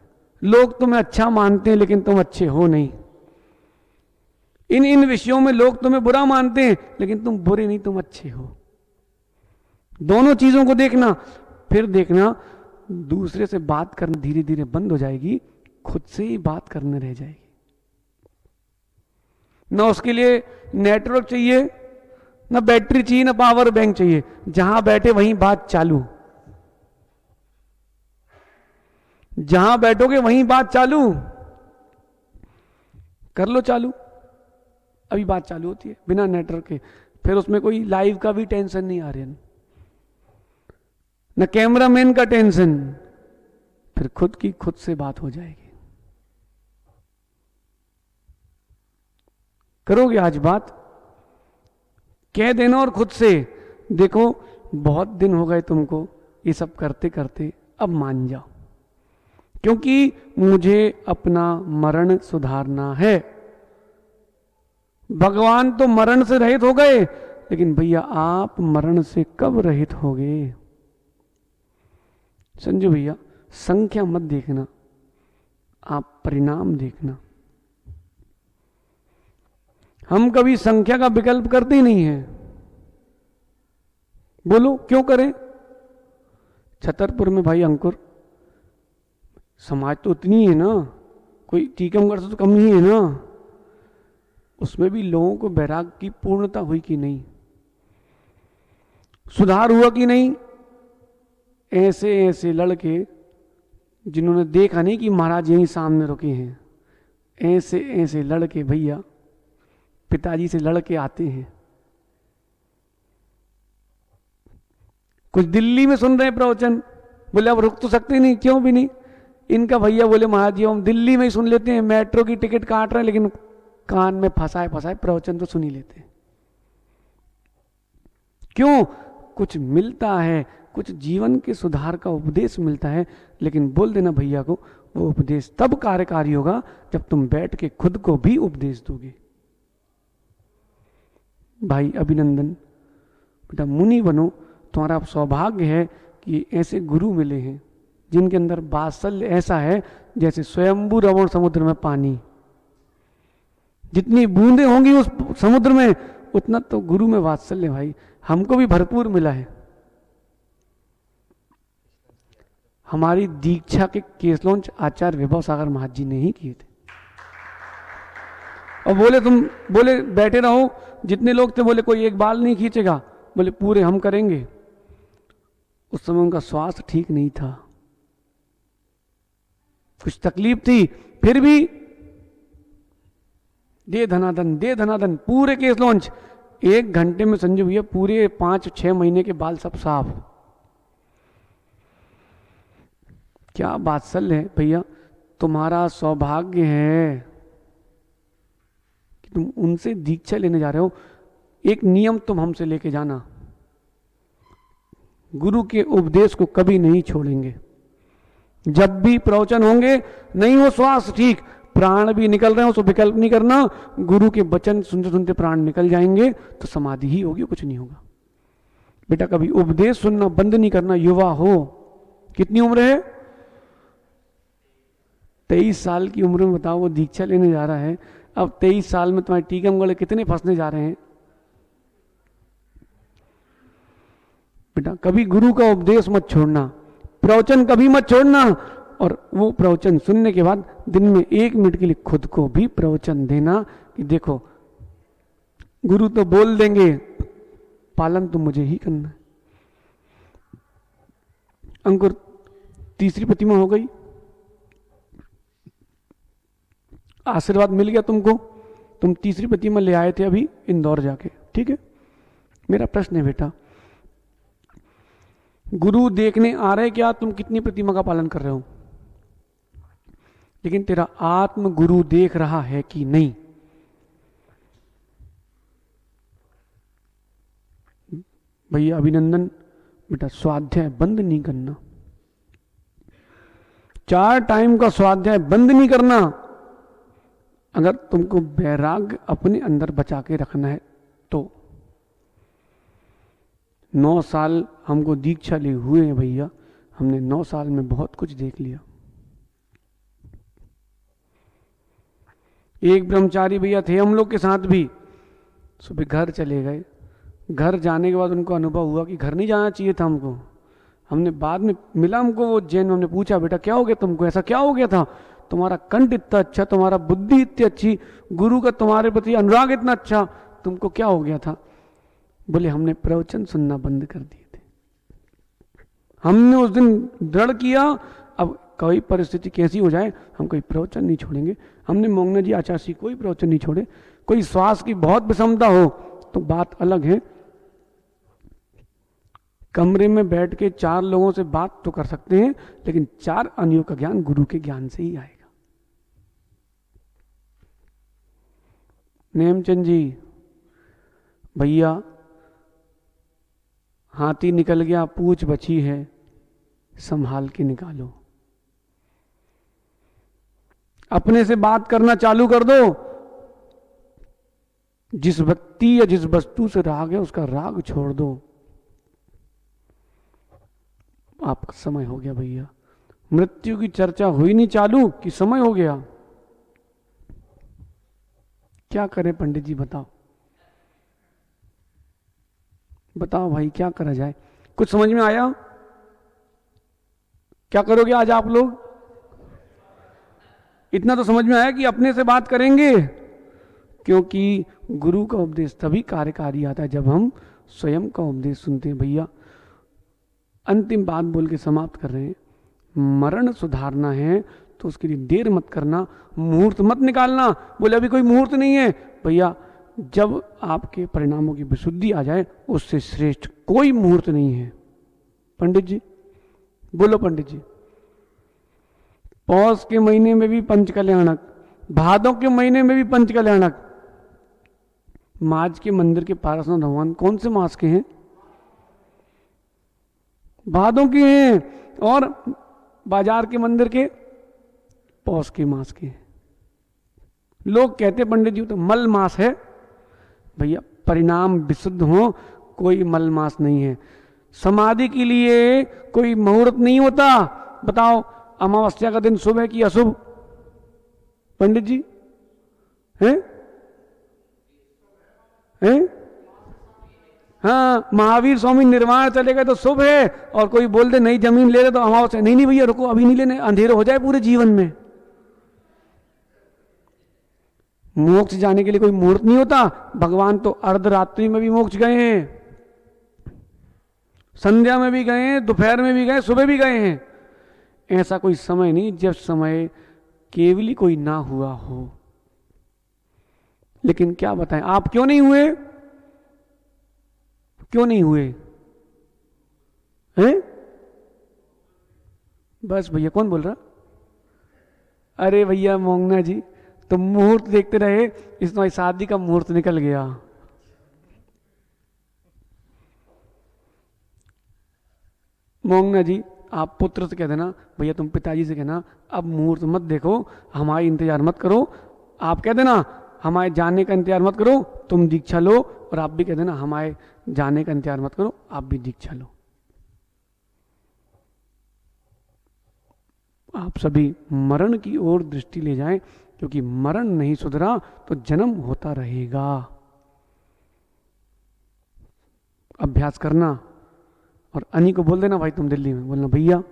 लोग तुम्हें अच्छा मानते हैं लेकिन तुम अच्छे हो नहीं। इन इन विषयों में लोग तुम्हें बुरा मानते हैं लेकिन तुम बुरे नहीं, तुम अच्छे हो। दोनों चीजों को देखना, फिर देखना दूसरे से बात करना धीरे धीरे बंद हो जाएगी, खुद से ही बात करने रह जाएगी। ना उसके लिए नेटवर्क चाहिए, ना बैटरी चाहिए, ना पावर बैंक चाहिए, जहां बैठे वहीं बात चालू। जहां बैठोगे वहीं बात चालू, कर लो चालू। अभी बात चालू होती है बिना नेटवर्क के, फिर उसमें कोई लाइव का भी टेंशन नहीं आ रही है, न कैमरामैन का टेंशन, फिर खुद की खुद से बात हो जाएगी। करोगे आज बात, कह देना और खुद से, देखो बहुत दिन हो गए तुमको ये सब करते करते, अब मान जाओ, क्योंकि मुझे अपना मरण सुधारना है। भगवान तो मरण से रहित हो गए, लेकिन भैया आप मरण से कब रहित होगे? संजू भैया संख्या मत देखना, आप परिणाम देखना। हम कभी संख्या का विकल्प करते ही नहीं है। बोलो क्यों करें? छतरपुर में भाई अंकुर समाज तो उतनी है ना, कोई टीकमगढ़ से तो कम ही है ना, उसमें भी लोगों को बैराग की पूर्णता हुई कि नहीं, सुधार हुआ कि नहीं? ऐसे ऐसे लड़के जिन्होंने देखा नहीं कि महाराज यहीं सामने रुके हैं, ऐसे ऐसे लड़के भैया पिताजी से लड़के आते हैं। कुछ दिल्ली में सुन रहे हैं प्रवचन, बोले अब रुक तो सकते नहीं, क्यों भी नहीं। इनका भैया बोले महाराज जी हम दिल्ली में ही सुन लेते हैं, मेट्रो की टिकट काट रहे हैं लेकिन कान में फंसाए फंसाए प्रवचन तो सुन ही लेते हैं। क्यों? कुछ मिलता है, कुछ जीवन के सुधार का उपदेश मिलता है, लेकिन बोल देना भैया को वो उपदेश तब कार्यकारी होगा जब तुम बैठ के खुद को भी उपदेश दोगे। भाई अभिनंदन, बेटा मुनि बनो, तुम्हारा सौभाग्य है कि ऐसे गुरु मिले हैं जिनके अंदर वात्सल्य ऐसा है जैसे स्वयंभू रवण समुद्र में पानी। जितनी बूंदें होंगी उस समुद्र में उतना तो गुरु में वात्सल्य भाई हमको भी भरपूर मिला है। हमारी दीक्षा के केस लॉन्च आचार्य विभव सागर महाराज जी ने ही किए थे। और बोले तुम बोले बैठे रहो, जितने लोग थे बोले कोई एक बाल नहीं खींचेगा, बोले पूरे हम करेंगे। उस समय उनका स्वास्थ्य ठीक नहीं था, कुछ तकलीफ थी, फिर भी दे धनाधन पूरे केस लॉन्च 1 घंटे में। संजय भैया पूरे 5-6 महीने के बाल सब साफ। क्या वात्सल्य है भैया, तुम्हारा सौभाग्य है कि तुम उनसे दीक्षा लेने जा रहे हो। एक नियम तुम हमसे लेके जाना, गुरु के उपदेश को कभी नहीं छोड़ेंगे। जब भी प्रवचन होंगे, नहीं हो श्वास ठीक, प्राण भी निकल रहे हो तो विकल्प नहीं करना, गुरु के वचन सुनते सुनते प्राण निकल जाएंगे तो समाधि ही होगी, कुछ नहीं होगा। बेटा कभी उपदेश सुनना बंद नहीं करना। युवा हो, कितनी उम्र है? 23 साल की उम्र में बताओ वो दीक्षा लेने जा रहा है। अब 23 साल में तुम्हारे टीकम गले कितने फंसने जा रहे हैं। बेटा कभी गुरु का उपदेश मत छोड़ना, प्रवचन कभी मत छोड़ना, और वो प्रवचन सुनने के बाद दिन में 1 मिनट के लिए खुद को भी प्रवचन देना कि देखो गुरु तो बोल देंगे, पालन तो मुझे ही करना है। अंकुर, तीसरी प्रतिमा हो गई, आशीर्वाद मिल गया तुमको, तुम तीसरी प्रतिमा ले आए थे अभी इंदौर जाके, ठीक है। मेरा प्रश्न है बेटा, गुरु देखने आ रहे क्या तुम कितनी प्रतिमा का पालन कर रहे हो, लेकिन तेरा आत्म गुरु देख रहा है कि नहीं। भैया अभिनंदन, बेटा स्वाध्याय बंद नहीं करना, 4 टाइम का स्वाध्याय बंद नहीं करना। अगर तुमको वैराग्य अपने अंदर बचा के रखना है तो। 9 साल हमको दीक्षा लिए हुए हैं भैया, हमने 9 साल में बहुत कुछ देख लिया। एक ब्रह्मचारी भैया थे हम लोग के साथ भी, सुबह घर चले गए, घर जाने के बाद उनको अनुभव हुआ कि घर नहीं जाना चाहिए था हमको। हमने बाद में मिला हमको वो जैन, हमने पूछा बेटा क्या हो गया तुमको, ऐसा क्या हो गया था, तुम्हारा कंठ इतना अच्छा, तुम्हारा बुद्धि इतनी अच्छी, गुरु का तुम्हारे प्रति अनुराग इतना अच्छा, तुमको क्या हो गया था। बोले हमने प्रवचन सुनना बंद कर दिए थे। हमने उस दिन दृढ़ किया, अब कोई परिस्थिति कैसी हो जाए हम कोई प्रवचन नहीं छोड़ेंगे। हमने मोंगना जी आचार्य जी कोई प्रवचन नहीं छोड़े। कोई श्वास की बहुत विषमता हो तो बात अलग है, कमरे में बैठ के 4 लोगों से बात तो कर सकते हैं, लेकिन 4 अन्यों का ज्ञान गुरु के ज्ञान से ही आएगा। नेमचंद जी, भैया हाथी निकल गया, पूंछ बची है, संभाल के निकालो। अपने से बात करना चालू कर दो। जिस व्यक्ति या जिस वस्तु से राग है उसका राग छोड़ दो। आपका समय हो गया भैया, मृत्यु की चर्चा हुई नहीं चालू कि समय हो गया। क्या करें पंडित जी, बताओ बताओ भाई, क्या करा जाए, कुछ समझ में आया? क्या करोगे आज आप लोग? इतना तो समझ में आया कि अपने से बात करेंगे, क्योंकि गुरु का उपदेश तभी कार्यकारी आता है जब हम स्वयं का उपदेश सुनते हैं। भैया अंतिम बात बोल के समाप्त कर रहे हैं, मरण सुधारना है तो उसके लिए देर मत करना, मुहूर्त मत निकालना। बोले अभी कोई मुहूर्त नहीं है, भैया जब आपके परिणामों की विशुद्धि आ जाए उससे श्रेष्ठ कोई मुहूर्त नहीं है। पंडित जी बोलो, पंडित जी। पौष के महीने में भी पंचकल्याणक, भादों के महीने में भी पंचकल्याणक। माज के मंदिर के पारसनाथ भगवान कौन से मास के हैं? भादों के हैं, और बाजार के मंदिर के पौष के मास के हैं। लोग कहते पंडित जी तो मल मास है, भैया परिणाम विशुद्ध हो, कोई मलमास नहीं है। समाधि के लिए कोई मुहूर्त नहीं होता। बताओ अमावस्या का दिन शुभ है कि अशुभ? पंडित जी हैं? हैं? हाँ, महावीर स्वामी निर्वाण चले गए तो शुभ है, और कोई बोल दे नहीं जमीन ले रहे तो अमावस्या, नहीं नहीं भैया रुको, अभी नहीं लेने, अंधेरा हो जाए पूरे जीवन में। मोक्ष जाने के लिए कोई मुहूर्त नहीं होता। भगवान तो अर्धरात्रि में भी मोक्ष गए हैं, संध्या में भी गए हैं, दोपहर में भी गए, सुबह भी गए हैं। ऐसा कोई समय नहीं जब समय केवली कोई ना हुआ हो। लेकिन क्या बताएं, आप क्यों नहीं हुए? क्यों नहीं हुए हैं? बस भैया, कौन बोल रहा? अरे भैया मोंगना जी, तो मुहूर्त देखते रहे, इस तुम्हारी शादी का मुहूर्त निकल गया। मोंगना जी, आप पुत्र से कह देना, भैया तुम पिताजी से कहना अब मुहूर्त मत देखो, हमारी इंतजार मत करो। आप कह देना हमारे जाने का इंतजार मत करो, तुम दीक्षा लो। और आप भी कह देना हमारे जाने का इंतजार मत करो, आप भी दीक्षा लो। आप सभी मरण की ओर दृष्टि ले जाएं, क्योंकि मरण नहीं सुधरा तो जन्म होता रहेगा। अभ्यास करना, और अनी को बोल देना भाई तुम दिल्ली में, बोलना भैया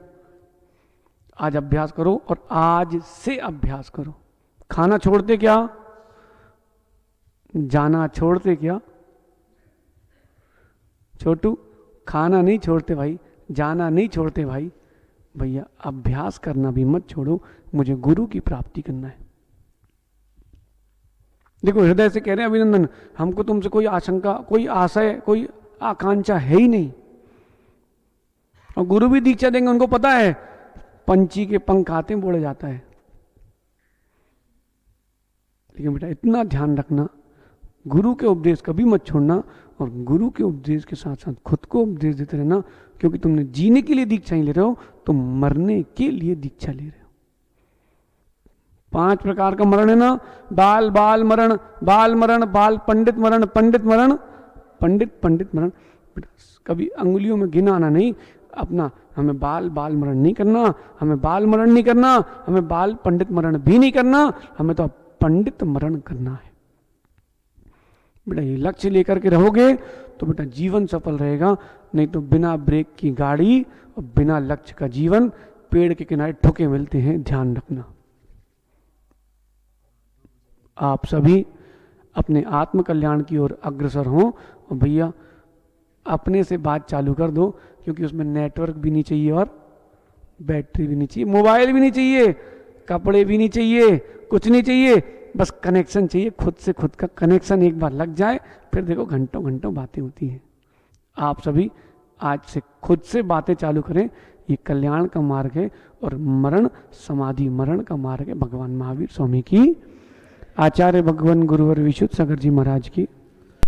आज अभ्यास करो, और आज से अभ्यास करो। खाना छोड़ते क्या? जाना छोड़ते क्या? छोटू, खाना नहीं छोड़ते भाई, जाना नहीं छोड़ते भाई। भैया अभ्यास करना भी मत छोड़ो, मुझे गुरु की प्राप्ति करना है। देखो हृदय से कह रहे हैं अभिनंदन, हमको तुमसे कोई आशंका, कोई आशय, कोई आकांक्षा है ही नहीं। और गुरु भी दीक्षा देंगे, उनको पता है पंछी के पंख आते हैं बोले जाता है। लेकिन बेटा इतना ध्यान रखना, गुरु के उपदेश कभी मत छोड़ना, और गुरु के उपदेश के साथ साथ खुद को उपदेश देते रहना। क्योंकि तुमने जीने के लिए दीक्षा नहीं ले रहे हो, तुम मरने के लिए दीक्षा ले रहे हो। 5 प्रकार का मरण है ना, बाल बाल मरण, बाल मरण, बाल पंडित मरण, पंडित मरण, पंडित पंडित मरण। कभी अंगुलियों में गिनाना नहीं अपना, हमें बाल बाल मरण नहीं करना, हमें बाल मरण नहीं करना, हमें बाल पंडित मरण भी नहीं करना, हमें तो पंडित मरण करना है। बेटा ये लक्ष्य लेकर के रहोगे तो बेटा जीवन सफल रहेगा। नहीं तो बिना ब्रेक की गाड़ी और बिना लक्ष्य का जीवन, पेड़ के किनारे ठोके मिलते हैं, ध्यान रखना। आप सभी अपने आत्म कल्याण की ओर अग्रसर हों। और भैया अपने से बात चालू कर दो, क्योंकि उसमें नेटवर्क भी नहीं चाहिए और बैटरी भी नहीं चाहिए, मोबाइल भी नहीं चाहिए, कपड़े भी नहीं चाहिए, कुछ नहीं चाहिए, बस कनेक्शन चाहिए। खुद से खुद का कनेक्शन एक बार लग जाए, फिर देखो घंटों घंटों बातें होती हैं। आप सभी आज से खुद से बातें चालू करें। ये कल्याण का मार्ग है, और मरण समाधि मरण का मार्ग है। भगवान महावीर स्वामी की, आचार्य भगवान गुरुवर विशुद्ध सागर जी महाराज की